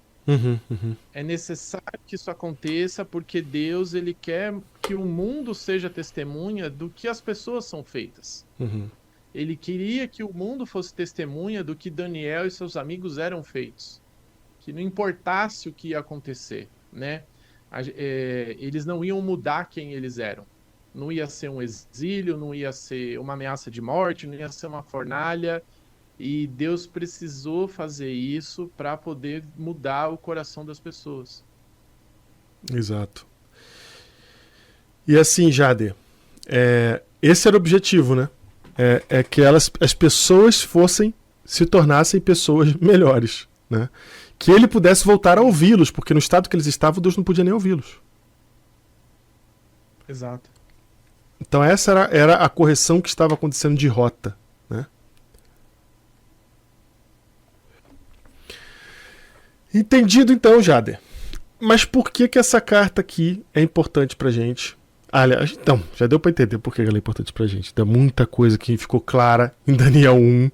É necessário que isso aconteça porque Deus, ele quer que o mundo seja testemunha do que as pessoas são feitas. Ele queria que o mundo fosse testemunha do que Daniel e seus amigos eram feitos. Que não importasse o que ia acontecer, né? Eles não iam mudar quem eles eram. Não ia ser um exílio, não ia ser uma ameaça de morte, não ia ser uma fornalha. E Deus precisou fazer isso para poder mudar o coração das pessoas. Exato. E assim, Jade, esse era o objetivo, né? Que as pessoas se tornassem pessoas melhores, né? Que ele pudesse voltar a ouvi-los, porque no estado que eles estavam, Deus não podia nem ouvi-los. Exato. Então essa era a correção que estava acontecendo de rota, né? Entendido então, Jader. Mas por que essa carta aqui é importante pra gente? Aliás, então, já deu pra entender por que ela é importante pra gente. Tem muita coisa que ficou clara em Daniel 1,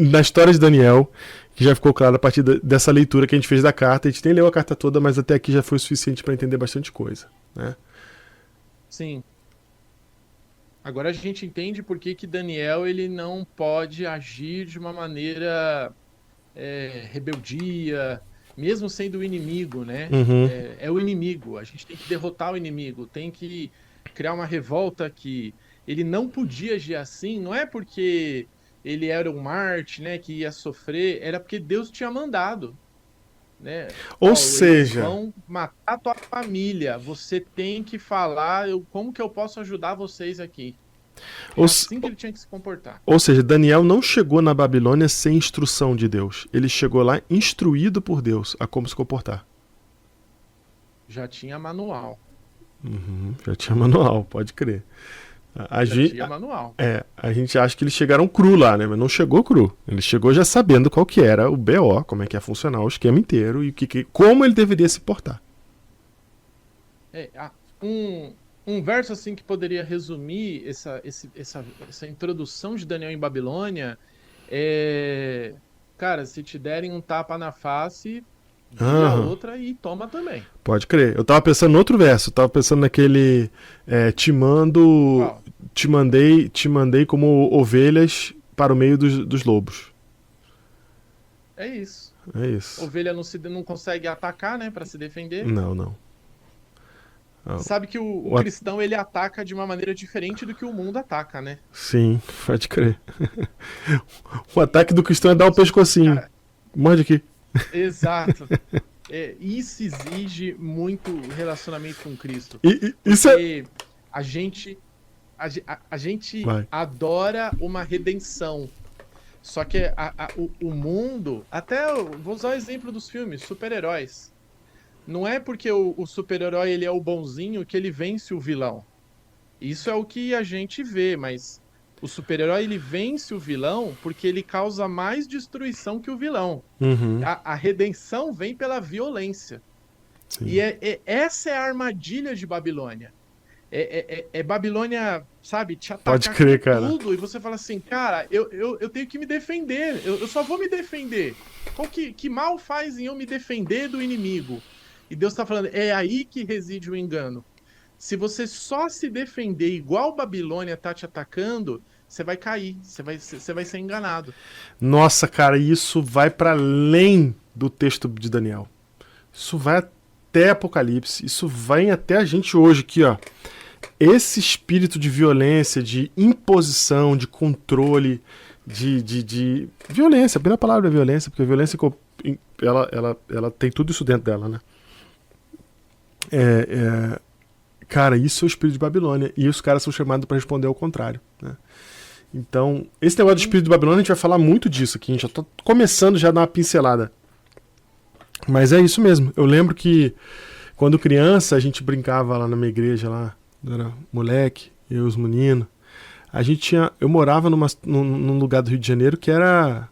na história de Daniel, que já ficou clara a partir dessa leitura que a gente fez da carta. A gente nem leu a carta toda, mas até aqui já foi o suficiente para entender bastante coisa, né? Sim. Agora a gente entende por que Daniel ele não pode agir de uma maneira rebeldia, mesmo sendo o inimigo, né? Uhum. É o inimigo. A gente tem que derrotar o inimigo, tem que criar uma revolta aqui. Ele não podia agir assim, não é porque ele era um Marte, né, que ia sofrer, era porque Deus tinha mandado, né? Ou Eles seja, vão matar a tua família. Você tem que falar, como que eu posso ajudar vocês aqui? É assim que ele tinha que se comportar. Ou seja, Daniel não chegou na Babilônia sem instrução de Deus. Ele chegou lá instruído por Deus a como se comportar. Já tinha manual. Uhum, já tinha manual, pode crer. Tinha manual. A gente acha que eles chegaram cru lá, né? Mas não chegou cru. Ele chegou já sabendo qual que era o BO, como é que ia funcionar o esquema inteiro e como ele deveria se portar. Um verso assim que poderia resumir essa introdução de Daniel em Babilônia é... Cara, se te derem um tapa na face, vira outra e toma também. Pode crer. Eu tava pensando no outro verso. Eu tava pensando naquele te mandei como ovelhas para o meio dos lobos. É isso. É isso. Ovelha não consegue atacar, né, para se defender. Não. Sabe que o cristão ele ataca de uma maneira diferente do que o mundo ataca, né? Sim, pode crer. O ataque do cristão é dar o pescocinho. Cara, morde aqui. Exato. Isso exige muito relacionamento com Cristo. Porque a gente adora uma redenção. Só que o mundo... vou usar o exemplo dos filmes, super-heróis. Não é porque o super-herói ele é o bonzinho que ele vence o vilão. Isso é o que a gente vê, mas o super-herói ele vence o vilão porque ele causa mais destruição que o vilão. Uhum. A redenção vem pela violência. Sim. E essa é a armadilha de Babilônia. Babilônia, sabe, te atacar Pode crer, cara. Tudo, e você fala assim, cara, eu tenho que me defender, eu só vou me defender. Que mal faz em eu me defender do inimigo? E Deus está falando, é aí que reside o engano. Se você só se defender igual Babilônia tá te atacando, você vai cair, você vai ser enganado. Nossa, cara, isso vai para além do texto de Daniel. Isso vai até Apocalipse, isso vai até a gente hoje aqui, ó. Esse espírito de violência, de imposição, de controle, de violência, a primeira palavra é violência, porque a violência ela tem tudo isso dentro dela, né? Cara, isso é o espírito de Babilônia. E os caras são chamados para responder ao contrário, né? Então, esse negócio do espírito de Babilônia, a gente vai falar muito disso aqui. A gente já tá começando já a dar uma pincelada. Mas é isso mesmo. Eu lembro que quando criança, a gente brincava lá na minha igreja, lá, eu era moleque, eu e os meninos. Eu morava num lugar do Rio de Janeiro que era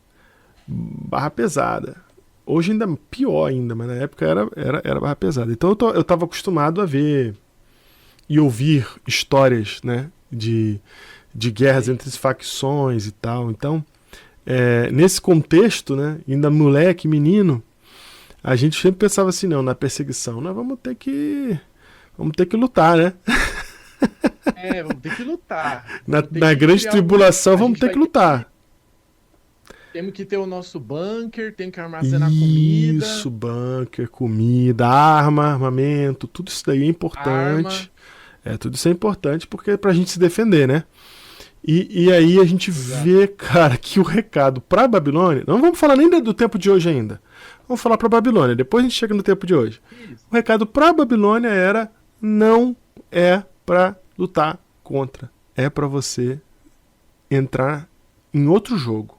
Barra Pesada. Hoje ainda pior ainda, mas na época era Barra Pesada. Então eu estava acostumado a ver e ouvir histórias, né, de guerras entre facções e tal. Então, nesse contexto, né, ainda moleque, menino, a gente sempre pensava assim, não, na perseguição, nós vamos ter que lutar, né? Vamos ter que lutar. Na grande tribulação, vamos ter que lutar. Temos que ter o nosso bunker, temos que armazenar comida. Isso, bunker, comida, armamento, tudo isso daí é importante. Tudo isso é importante porque é pra gente se defender, né? E aí a gente vê, cara, que o recado pra Babilônia... Não vamos falar nem do tempo de hoje ainda. Vamos falar pra Babilônia, depois a gente chega no tempo de hoje. Isso. O recado pra Babilônia era: não é pra lutar contra. É pra você entrar em outro jogo.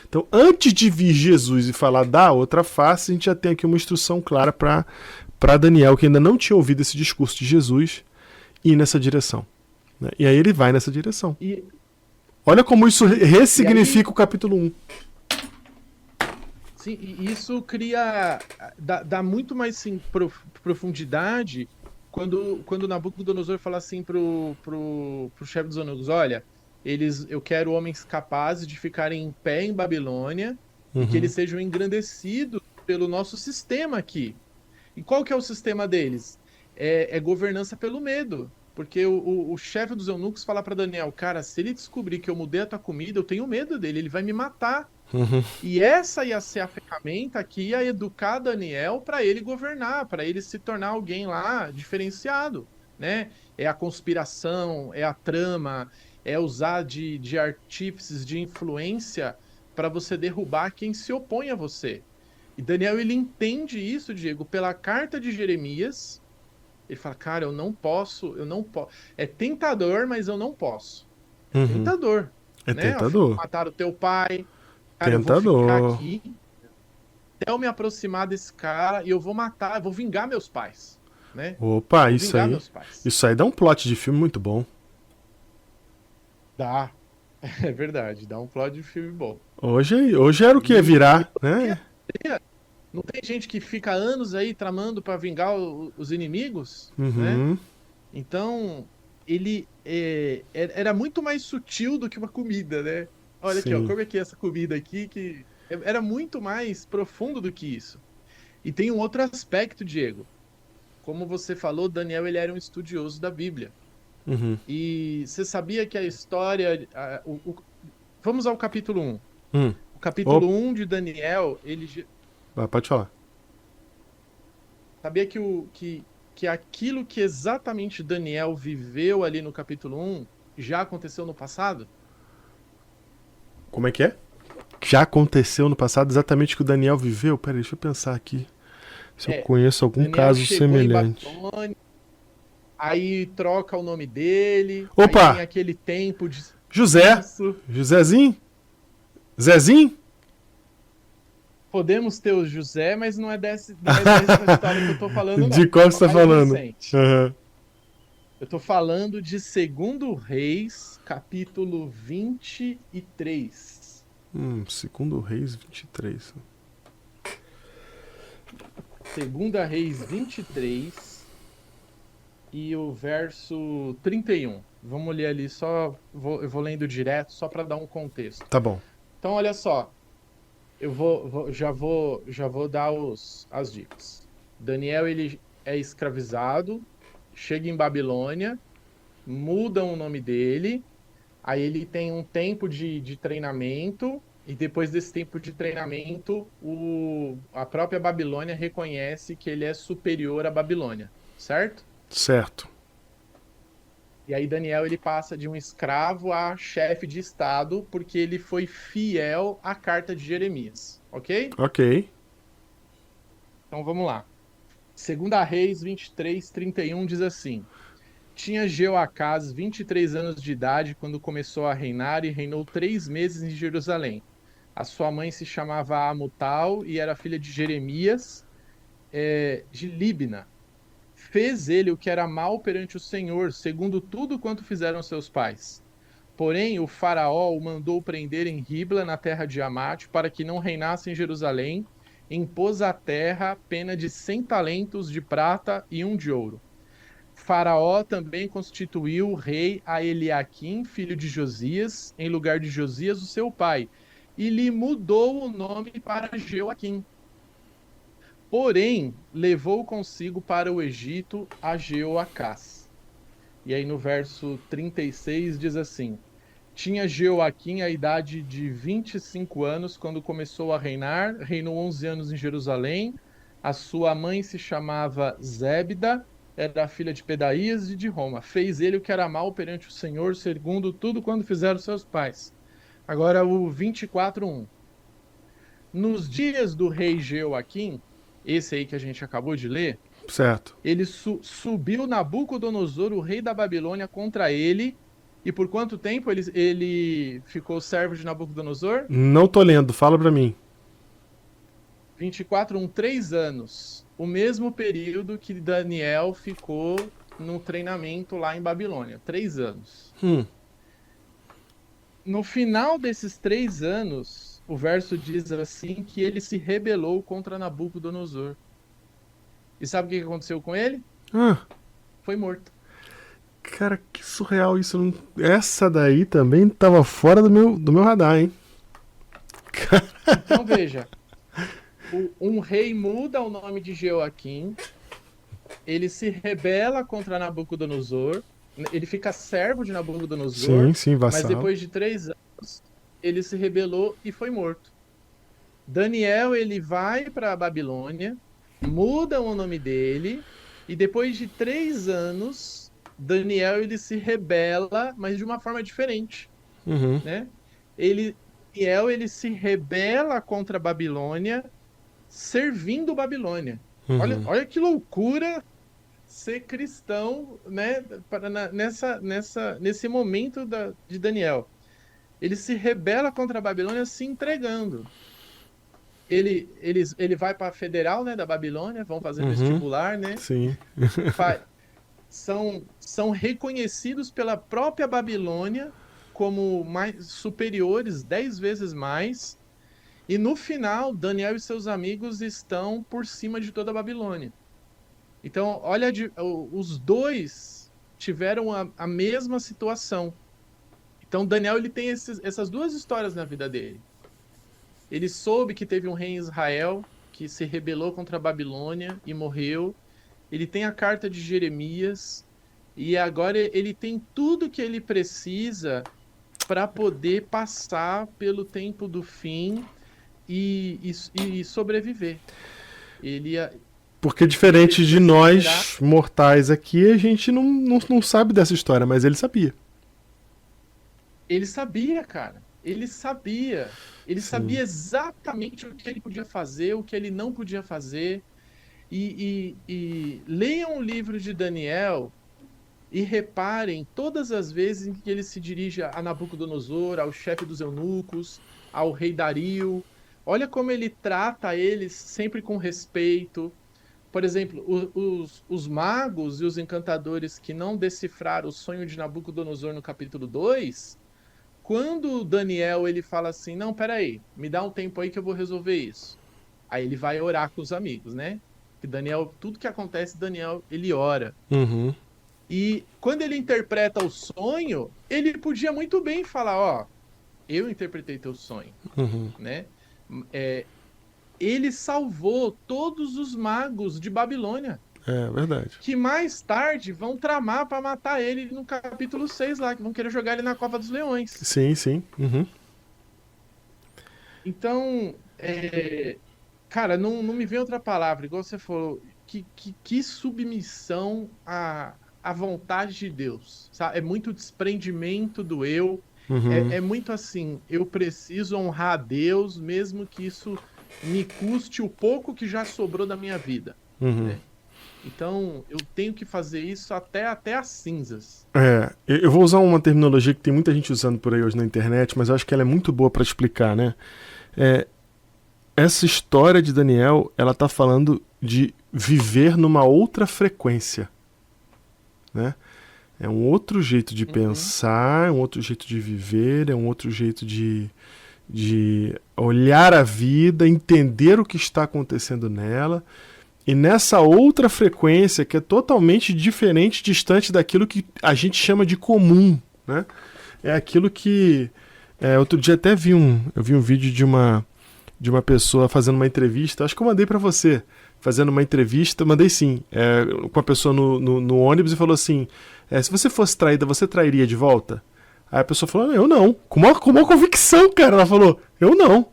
Então, antes de vir Jesus e falar da outra face, a gente já tem aqui uma instrução clara para Daniel, que ainda não tinha ouvido esse discurso de Jesus, ir nessa direção. né? E aí ele vai nessa direção. E, Olha como isso ressignifica aí, o capítulo 1. sim, e isso cria, dá muito mais sim, profundidade quando Nabucodonosor fala assim pro chefe dos eunucos, olha, eu quero homens capazes de ficarem em pé em Babilônia e que Uhum. eles sejam engrandecidos pelo nosso sistema aqui. E qual que é o sistema deles? É governança pelo medo. Porque o chefe dos eunucos fala para Daniel, cara, se ele descobrir que eu mudei a tua comida, eu tenho medo dele, ele vai me matar. Uhum. E essa ia ser a ferramenta que ia educar Daniel para ele governar, para ele se tornar alguém lá diferenciado, né? É a conspiração, é a trama, é usar de artífices de influência para você derrubar quem se opõe a você. E Daniel, ele entende isso, Diego, pela carta de Jeremias. Ele fala, cara, eu não posso. É tentador, mas eu não posso. É Uhum. tentador, É né? tentador. Mataram o teu pai. Cara, eu vou ficar Tentador. aqui até eu me aproximar desse cara e eu vou matar, eu vou vingar meus pais, né? Opa, Vou isso vingar aí. meus pais. Isso aí dá um plot de filme muito bom. Dá. É verdade, dá um plot de filme bom. Hoje era o que ia E virar, né? não tem gente que fica anos aí tramando para vingar os inimigos, né? Uhum. Então, era muito mais sutil do que uma comida, né? Olha aqui, ó, Sim. come aqui essa comida aqui que era muito mais profundo do que isso. E tem um outro aspecto, Diego. Como você falou, Daniel ele era um estudioso da Bíblia. Uhum. E você sabia que a história. Vamos ao capítulo um. Hum. O capítulo Opa, 1 de Daniel, pode falar. sabia que aquilo que exatamente Daniel viveu ali no capítulo 1 já aconteceu no passado? Como é que é? Já aconteceu no passado exatamente o que o Daniel viveu? Peraí, deixa eu pensar aqui. Se eu É, conheço algum Daniel caso chegou em semelhante. Babilônia, aí troca o nome dele, aí tem Opa! aquele tempo de José! silêncio. Josézinho? Zezinho? Podemos ter o José, mas não é dessa história que eu tô falando, De não. qual você Uma tá mais falando? recente. Aham. Eu tô falando de Segundo Reis, capítulo 23. Segundo Reis 23. Segunda Reis 23 e o verso 31. Vamos ler ali só, eu vou lendo direto só para dar um contexto. Tá bom. Então, olha só, já vou dar as dicas. Daniel ele é escravizado, chega em Babilônia, mudam o nome dele, aí ele tem um tempo de treinamento, e depois desse tempo de treinamento, a própria Babilônia reconhece que ele é superior à Babilônia, certo? Certo. E aí Daniel ele passa de um escravo a chefe de estado porque ele foi fiel à carta de Jeremias, ok? Ok. Então vamos lá. Segunda Reis 23:31 diz assim: Tinha Jeoacás 23 anos de idade quando começou a reinar e reinou 3 meses em Jerusalém. A sua mãe se chamava Amutal e era filha de Jeremias, de Líbna. Fez ele o que era mal perante o Senhor, segundo tudo quanto fizeram seus pais. Porém, o faraó o mandou prender em Ribla, na terra de Amate, para que não reinasse em Jerusalém, e impôs à terra pena de 100 talentos de prata e um de ouro. Faraó também constituiu rei a Eliaquim, filho de Josias, em lugar de Josias, o seu pai, e lhe mudou o nome para Jeoaquim. Porém, levou consigo para o Egito a Jeoacás. E aí no verso 36 diz assim: Tinha Jeoaquim a idade de 25 anos quando começou a reinar, reinou 11 anos em Jerusalém. A sua mãe se chamava Zébida, era filha de Pedaías e de Roma. Fez ele o que era mal perante o Senhor, segundo tudo quando fizeram seus pais. Agora o 24:1. Nos dias do rei Jeoaquim, esse aí que a gente acabou de ler, Certo. ele subiu Nabucodonosor, o rei da Babilônia, contra ele. E por quanto tempo ele ficou servo de Nabucodonosor? Não tô lendo, fala pra mim. 24, 3 anos. O mesmo período que Daniel ficou no treinamento lá em Babilônia. 3 anos. Hum. No final desses 3 anos, o verso diz assim que ele se rebelou contra Nabucodonosor. E sabe o que aconteceu com ele? Ah, Foi morto. cara, que surreal isso. Essa daí também tava fora do meu radar, hein? Então veja, um rei muda o nome de Jeoaquim, ele se rebela contra Nabucodonosor, ele fica servo de Nabucodonosor, Sim, sim, mas vassalo. depois de 3 anos ele se rebelou e foi morto. Daniel, ele vai para a Babilônia, mudam o nome dele, e depois de 3 anos, Daniel ele se rebela, mas de uma forma diferente, Uhum, né? Daniel ele se rebela contra a Babilônia, servindo Babilônia. Olha, uhum. olha que loucura ser cristão, né? Nesse momento de Daniel. Ele se rebela contra a Babilônia se entregando. Ele vai para a Federal, né, da Babilônia, vão fazer Uhum, vestibular, né? sim. Fa- são reconhecidos pela própria Babilônia como mais superiores, 10 vezes mais. E no final, Daniel e seus amigos estão por cima de toda a Babilônia. Então, olha, os dois tiveram a mesma situação. Então, Daniel ele tem essas duas histórias na vida dele. Ele soube que teve um rei em Israel que se rebelou contra a Babilônia e morreu. Ele tem a carta de Jeremias e agora ele tem tudo que ele precisa para poder passar pelo tempo do fim e sobreviver. Ele, Porque ele diferente de precisa se virar. nós, mortais aqui, a gente não sabe dessa história, mas ele sabia. Ele sabia, cara. Ele sabia. Ele Sim. sabia exatamente o que ele podia fazer, o que ele não podia fazer. E leiam o livro de Daniel e reparem todas as vezes em que ele se dirige a Nabucodonosor, ao chefe dos eunucos, ao rei Dario. Olha como ele trata eles sempre com respeito. Por exemplo, os magos e os encantadores que não decifraram o sonho de Nabucodonosor no capítulo 2, quando Daniel ele fala assim, não, peraí, me dá um tempo aí que eu vou resolver isso. Aí ele vai orar com os amigos, né? Que Daniel, tudo que acontece, Daniel, ele ora. Uhum, E quando ele interpreta o sonho, ele podia muito bem falar, ó, eu interpretei teu sonho, uhum. né? É, ele salvou todos os magos de Babilônia, É verdade. que mais tarde vão tramar para matar ele no capítulo 6 lá, que vão querer jogar ele na Cova dos Leões. Sim, sim. Uhum. Então, cara, não me vem outra palavra, igual você falou, que submissão à vontade de Deus, sabe? É muito desprendimento do eu, Uhum. é muito assim, eu preciso honrar a Deus, mesmo que isso me custe o pouco que já sobrou da minha vida, Uhum. né? Então, eu tenho que fazer isso até as cinzas. Eu vou usar uma terminologia que tem muita gente usando por aí hoje na internet, mas eu acho que ela é muito boa para explicar, né? É, essa história de Daniel, ela tá falando de viver numa outra frequência, né? É um outro jeito de Uhum. pensar, é um outro jeito de viver, é um outro jeito de olhar a vida, entender o que está acontecendo nela. E nessa outra frequência que é totalmente diferente, distante daquilo que a gente chama de comum, né? É aquilo que outro dia até eu vi um vídeo de uma pessoa fazendo uma entrevista, acho que eu mandei para você, fazendo uma entrevista, mandei sim, com uma pessoa no ônibus e falou assim, se você fosse traída, você trairia de volta? Aí a pessoa falou, eu não, com uma convicção, cara, ela falou, eu não.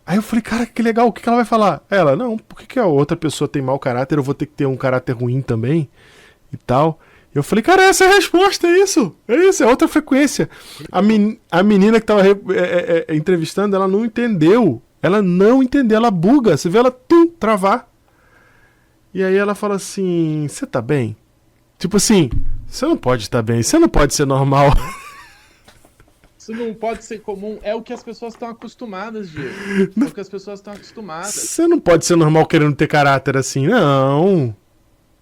Aí eu falei, cara, que legal, o que ela vai falar? Ela, não, por que a outra pessoa tem mau caráter, eu vou ter que ter um caráter ruim também? E tal. Eu falei, cara, essa é a resposta, é outra frequência. A menina que tava entrevistando, ela não entendeu, ela buga, você vê ela travar. E aí ela fala assim, você tá bem? Tipo assim, você não pode estar bem, você não pode ser normal. Isso não pode ser comum. É o que as pessoas estão acostumadas, Diego. É o que as pessoas estão acostumadas. Você não pode ser normal querendo ter caráter assim, não.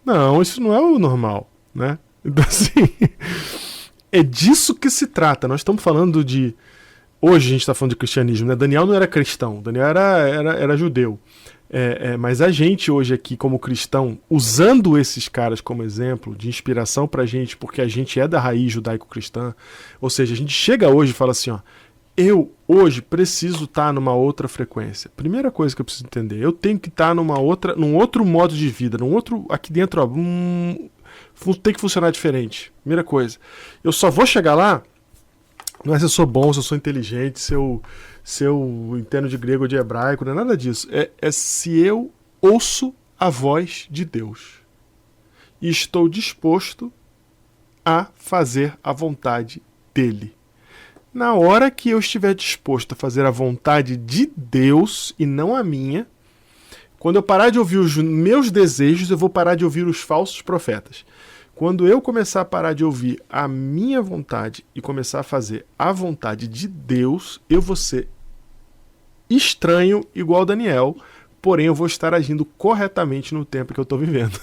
Não, isso não é o normal. né? Então, assim, é disso que se trata. Nós estamos falando de... Hoje a gente está falando de cristianismo, né? Daniel não era cristão, Daniel era judeu. Mas a gente hoje aqui, como cristão, usando esses caras como exemplo de inspiração pra gente, porque a gente é da raiz judaico-cristã, ou seja, a gente chega hoje e fala assim, ó, eu hoje preciso estar numa outra frequência. Primeira coisa que eu preciso entender, eu tenho que estar num outro modo de vida, aqui dentro, ó, tem que funcionar diferente. Primeira coisa. Eu só vou chegar lá, não é se eu sou bom, se eu sou inteligente, se eu entendo de grego ou de hebraico, não é nada disso. É se eu ouço a voz de Deus e estou disposto a fazer a vontade dele. Na hora que eu estiver disposto a fazer a vontade de Deus e não a minha, quando eu parar de ouvir os meus desejos, eu vou parar de ouvir os falsos profetas. Quando eu começar a parar de ouvir a minha vontade e começar a fazer a vontade de Deus, eu vou ser estranho igual Daniel, porém eu vou estar agindo corretamente no tempo que eu estou vivendo.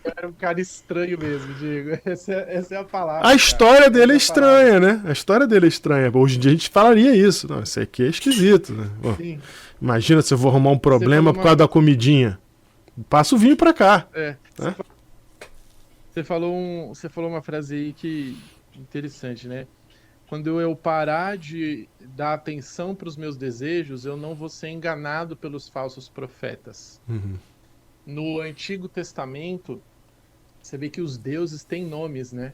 Era um cara estranho mesmo, Diego. Essa é a palavra. A história dele é estranha, palavra. né? A história dele é estranha. Hoje em dia a gente falaria isso. Não, isso aqui é esquisito, né? Bom, imagina se eu vou arrumar um problema por causa da comidinha. Passa o vinho pra cá. Né? Você falou uma frase aí que interessante, né? Quando eu parar de dar atenção para os meus desejos, eu não vou ser enganado pelos falsos profetas. Uhum. No Antigo Testamento, você vê que os deuses têm nomes, né?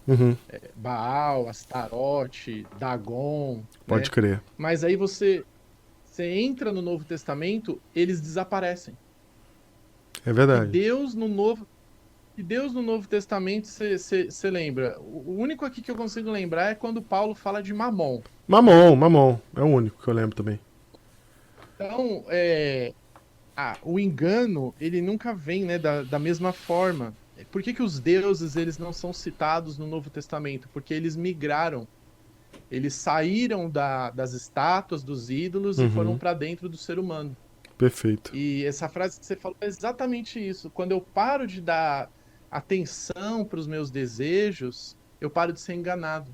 Uhum. Baal, Astarote, Dagon. Pode crer. Mas aí você entra no Novo Testamento, eles desaparecem. É verdade. E Deus no Novo Testamento, você lembra? O único aqui que eu consigo lembrar é quando Paulo fala de Mamon. Mamon. É o único que eu lembro também. Então, o engano, ele nunca vem, né, da mesma forma. Por que os deuses, eles não são citados no Novo Testamento? Porque eles migraram. Eles saíram das estátuas, dos ídolos e foram para dentro do ser humano. Perfeito. E essa frase que você falou é exatamente isso. Quando eu paro de dar atenção para os meus desejos, eu paro de ser enganado.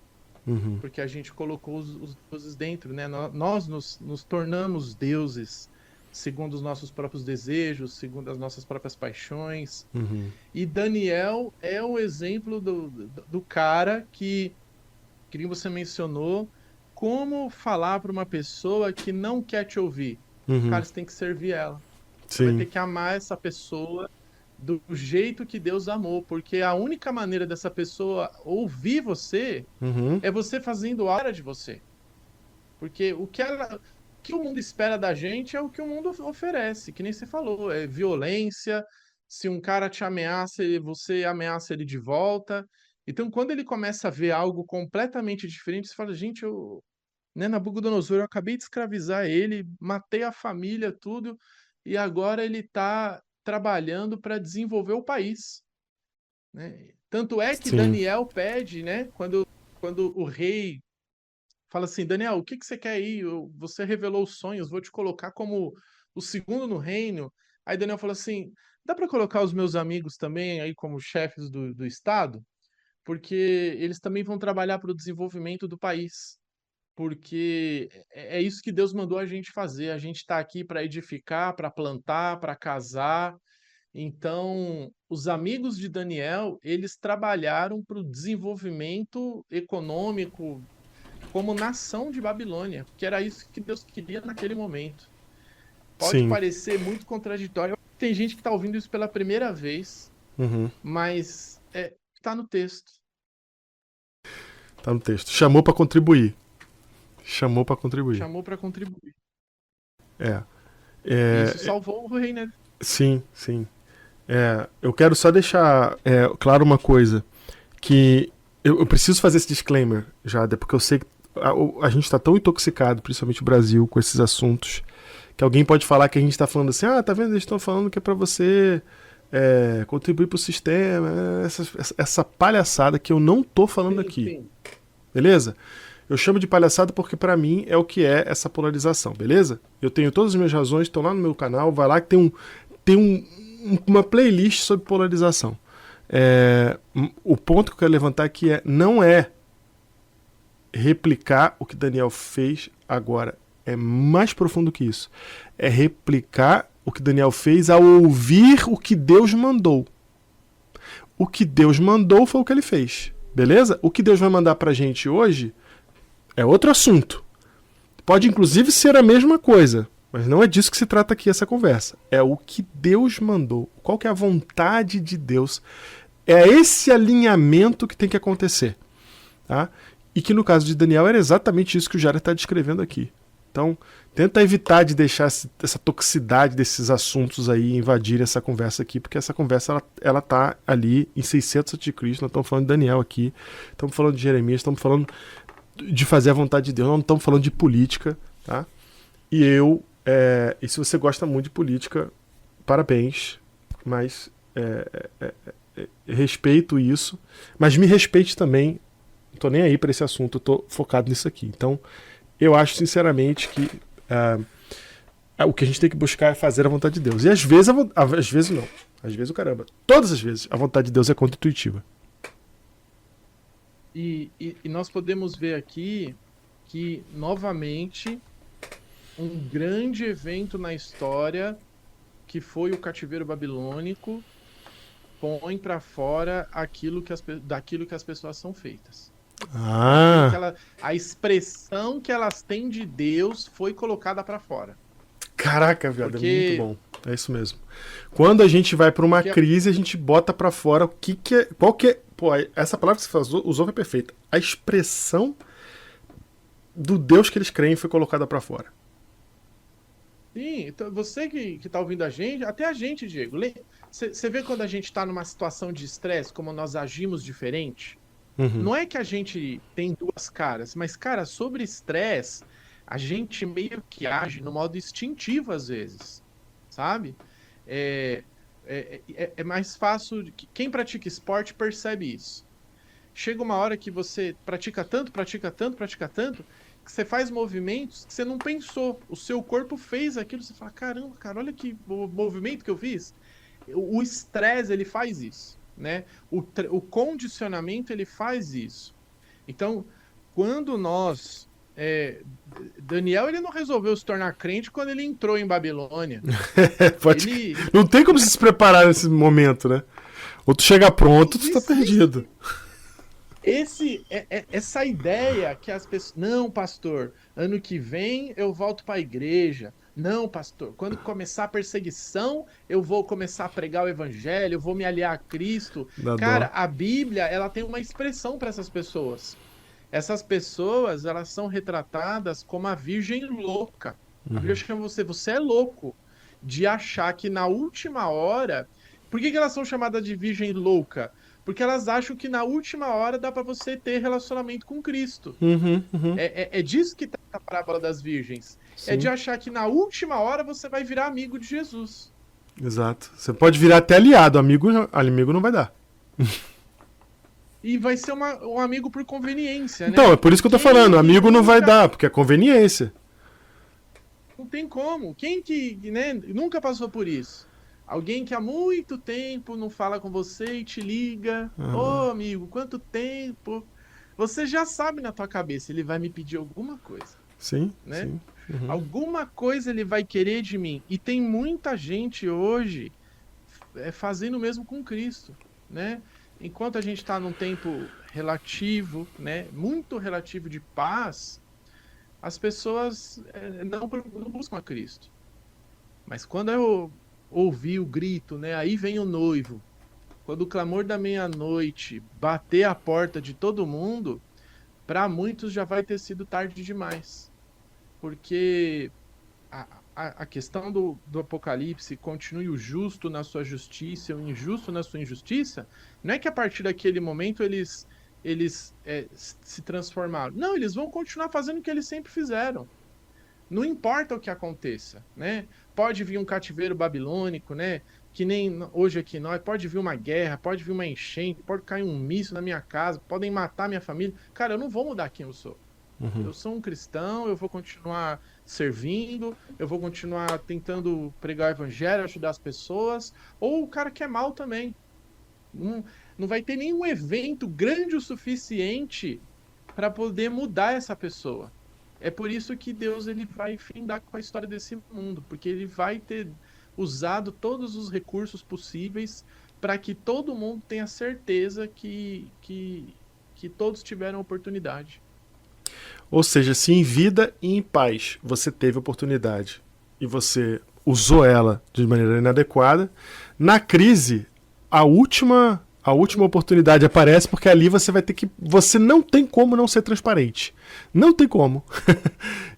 Porque a gente colocou os deuses dentro, né? Nós nos tornamos deuses segundo os nossos próprios desejos, segundo as nossas próprias paixões. E Daniel é o exemplo do cara que você mencionou, como falar para uma pessoa que não quer te ouvir. Cara, você tem que servir ela. Você vai ter que amar essa pessoa do jeito que Deus amou, porque a única maneira dessa pessoa ouvir você é você fazendo algo de você. Porque o que o mundo espera da gente é o que o mundo oferece, que nem você falou, é violência. Se um cara te ameaça, você ameaça ele de volta. Então, quando ele começa a ver algo completamente diferente, você fala, gente, né, Nabucodonosor, eu acabei de escravizar ele, matei a família, tudo, e agora ele está trabalhando para desenvolver o país. Né? Tanto é que Daniel pede, né, quando o rei fala assim, Daniel, o que você quer aí? Você revelou os sonhos, vou te colocar como o segundo no reino. Aí Daniel fala assim, dá para colocar os meus amigos também aí como chefes do Estado? Porque eles também vão trabalhar para o desenvolvimento do país. Porque é isso que Deus mandou a gente fazer. A gente está aqui para edificar, para plantar, para casar. Então, os amigos de Daniel, eles trabalharam para o desenvolvimento econômico como nação de Babilônia, porque era isso que Deus queria naquele momento. Pode parecer muito contraditório. Tem gente que está ouvindo isso pela primeira vez, mas está no texto. Tá no texto. Chamou para contribuir. Isso salvou o rei, né? Sim. Eu quero só deixar claro uma coisa, que eu preciso fazer esse disclaimer, Jada, porque eu sei que a gente está tão intoxicado, principalmente o Brasil, com esses assuntos, que alguém pode falar que a gente está falando assim, tá vendo, eles estão falando que é para você contribuir para o sistema, essa palhaçada que eu não tô falando aqui. Sim. Beleza? Eu chamo de palhaçada porque para mim é o que é essa polarização, beleza? Eu tenho todas as minhas razões, estão lá no meu canal, vai lá que tem uma playlist sobre polarização. O ponto que eu quero levantar aqui não é replicar o que Daniel fez agora. É mais profundo que isso. É replicar o que Daniel fez ao ouvir o que Deus mandou. O que Deus mandou foi o que ele fez. Beleza? O que Deus vai mandar pra gente hoje é outro assunto. Pode inclusive ser a mesma coisa, mas não é disso que se trata aqui essa conversa. É o que Deus mandou. Qual que é a vontade de Deus? É esse alinhamento que tem que acontecer. Tá? E que no caso de Daniel era exatamente isso que o Jair está descrevendo aqui. Então, tenta evitar de deixar essa toxicidade desses assuntos aí invadir essa conversa aqui, porque essa conversa ela tá ali em 600 a.C., nós estamos falando de Daniel aqui, estamos falando de Jeremias, estamos falando de fazer a vontade de Deus, não estamos falando de política, tá? E se você gosta muito de política, parabéns, mas respeito isso, mas me respeite também. Não tô nem aí para esse assunto, eu tô focado nisso aqui. Então, eu acho sinceramente que o que a gente tem que buscar é fazer a vontade de Deus. E às vezes não. Às vezes todas as vezes a vontade de Deus é contra-intuitiva. E nós podemos ver aqui que, novamente, um grande evento na história, que foi o cativeiro babilônico, põe para fora daquilo que as pessoas são feitas. A expressão que elas têm de Deus foi colocada para fora. Caraca, viado, é muito bom. É isso mesmo. Quando a gente vai para uma crise, a gente bota para fora o que é. Qual que é. Pô, essa palavra que você usou foi perfeita. A expressão do Deus que eles creem foi colocada para fora. Sim, então você que tá ouvindo a gente, até a gente, Diego. Você vê quando a gente tá numa situação de estresse, como nós agimos diferente? Uhum. Não é que a gente tem duas caras, mas, cara, sobre estresse, a gente meio que age no modo instintivo às vezes, sabe? É mais fácil. Quem pratica esporte percebe isso. Chega uma hora que você pratica tanto, que você faz movimentos que você não pensou. O seu corpo fez aquilo, você fala, caramba, cara, olha que movimento que eu fiz. O estresse, ele faz isso, né? O condicionamento, ele faz isso. Então, quando nós... Daniel, ele não resolveu se tornar crente quando ele entrou em Babilônia. Não tem como se preparar nesse momento, né? Ou tu chega pronto, tu tá perdido. Essa ideia que as pessoas... Não, pastor, ano que vem eu volto para a igreja. Não, pastor, quando começar a perseguição, eu vou começar a pregar o evangelho, eu vou me aliar a Cristo. Cara, a Bíblia, ela tem uma expressão para essas pessoas. Essas pessoas, elas são retratadas como a virgem louca. A Bíblia chama você é louco, de achar que na última hora... Por que elas são chamadas de virgem louca? Porque elas acham que na última hora dá para você ter relacionamento com Cristo. É disso que tá a parábola das virgens. Sim. É de achar que na última hora você vai virar amigo de Jesus. Exato. Você pode virar até aliado, amigo não vai dar. E vai ser um amigo por conveniência, então, né? Então, é por isso que eu tô falando, amigo não vai dar, porque é conveniência. Não tem como. Quem que, né, nunca passou por isso? Alguém que há muito tempo não fala com você e te liga. Ô, amigo, quanto tempo? Você já sabe na tua cabeça, ele vai me pedir alguma coisa. Sim, né? Sim. Alguma coisa ele vai querer de mim. E tem muita gente hoje fazendo o mesmo com Cristo, né? Enquanto a gente está num tempo relativo, né, muito relativo de paz, as pessoas não buscam a Cristo. Mas quando eu ouvi o grito, né, aí vem o noivo, quando o clamor da meia-noite bater a porta de todo mundo, para muitos já vai ter sido tarde demais. Porque a questão do Apocalipse, continue o justo na sua justiça, o injusto na sua injustiça, não é que a partir daquele momento eles se transformaram. Não, eles vão continuar fazendo o que eles sempre fizeram. Não importa o que aconteça, né? Pode vir um cativeiro babilônico, né? Que nem hoje aqui nós, pode vir uma guerra, pode vir uma enchente, pode cair um míssil na minha casa, podem matar minha família. Cara, eu não vou mudar quem eu sou. Eu sou um cristão, eu vou continuar servindo, eu vou continuar tentando pregar o evangelho, ajudar as pessoas. Ou o cara que é mal também. Não vai ter nenhum evento grande o suficiente para poder mudar essa pessoa. É por isso que Deus ele vai findar com a história desse mundo, porque ele vai ter usado todos os recursos possíveis para que todo mundo tenha certeza que todos tiveram oportunidade. Ou seja, se em vida e em paz você teve oportunidade e você usou ela de maneira inadequada, na crise, a última oportunidade aparece, porque ali você vai ter que. Você não tem como não ser transparente. Não tem como.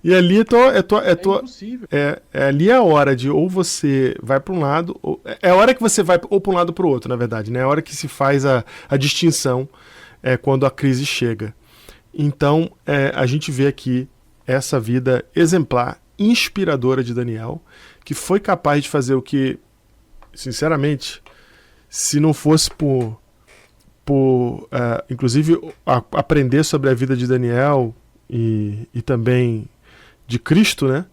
E ali Impossível. ali é a hora de ou você vai para um lado, é a hora que você vai ou para um lado ou para o outro, na verdade, né? É a hora que se faz a distinção quando a crise chega. Então, a gente vê aqui essa vida exemplar, inspiradora de Daniel, que foi capaz de fazer o que, sinceramente, se não fosse inclusive, aprender sobre a vida de Daniel e também de Cristo, né?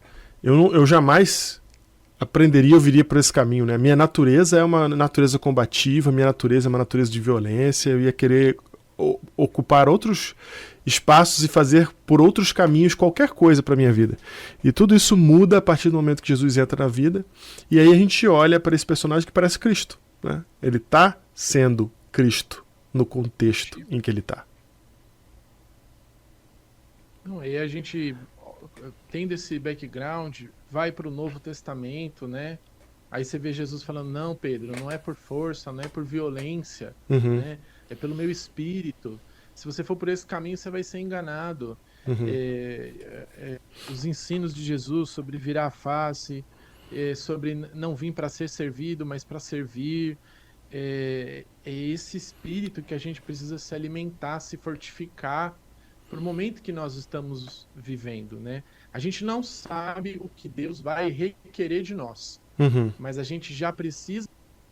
Eu jamais aprenderia ou viria por esse caminho, né? Minha natureza é uma natureza combativa, minha natureza é uma natureza de violência, eu ia querer ocupar outros espaços e fazer por outros caminhos qualquer coisa para minha vida. E tudo isso muda a partir do momento que Jesus entra na vida, e aí a gente olha para esse personagem que parece Cristo, né? Ele está sendo Cristo no contexto em que ele está. Aí a gente, tendo esse background, vai para o Novo Testamento, né? Aí você vê Jesus falando, não, Pedro, não é por força, não é por violência, Uhum. né? É pelo meu espírito. Se você for por esse caminho, você vai ser enganado. Uhum. Os ensinos de Jesus sobre virar a face, sobre não vir para ser servido, mas para servir. É esse espírito que a gente precisa se alimentar, se fortificar para o momento que nós estamos vivendo, né? A gente não sabe o que Deus vai requerer de nós, Uhum. mas a gente já precisa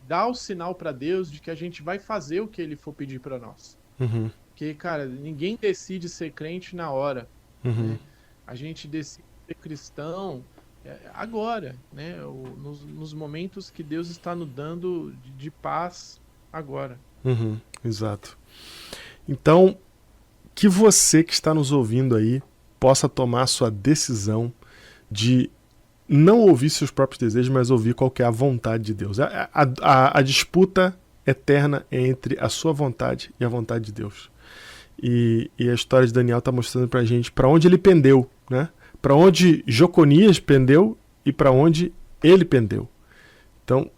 dar o sinal para Deus de que a gente vai fazer o que Ele for pedir para nós. Uhum. Porque, cara, ninguém decide ser crente na hora, Uhum. né? A gente decide ser cristão agora, né? Nos momentos que Deus está nos dando de paz agora. Uhum. Exato. Então, que você que está nos ouvindo aí possa tomar a sua decisão de não ouvir seus próprios desejos, mas ouvir qual que é a vontade de Deus. A disputa eterna é entre a sua vontade e a vontade de Deus. E a história de Daniel está mostrando pra gente para onde ele pendeu, né? Para onde Joconias pendeu e para onde ele pendeu. Então,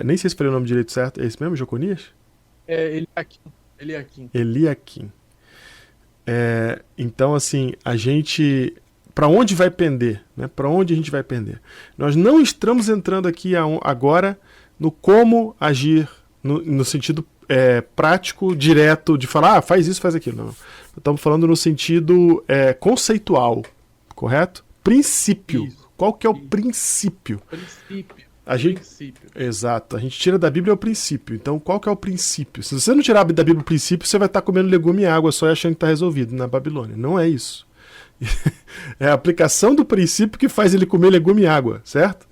nem sei se falei o nome direito certo. É esse mesmo, Joconias? Eliaquim. Então, assim, a gente... Para onde vai pender? Né? Para onde a gente vai pender? Nós não estamos entrando aqui agora no como agir, no sentido prático, direto, de falar, faz isso, faz aquilo. Não. Estamos falando no sentido conceitual, correto? Princípio. Isso, Qual que é o princípio? Princípio. Exato. A gente tira da Bíblia o princípio. Então, qual que é o princípio? Se você não tirar da Bíblia o princípio, você vai estar comendo legume e água só e achando que está resolvido na Babilônia. Não é isso. É a aplicação do princípio que faz ele comer legume e água, certo?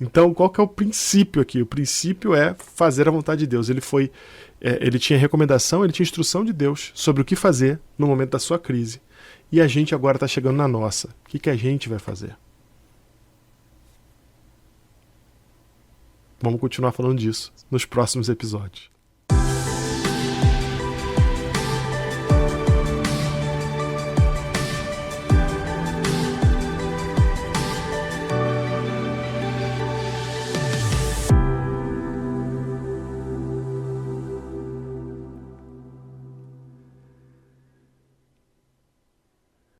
Então, qual que é o princípio aqui? O princípio é fazer a vontade de Deus. Ele tinha recomendação, ele tinha instrução de Deus sobre o que fazer no momento da sua crise. E a gente agora está chegando na nossa. O que a gente vai fazer? Vamos continuar falando disso nos próximos episódios.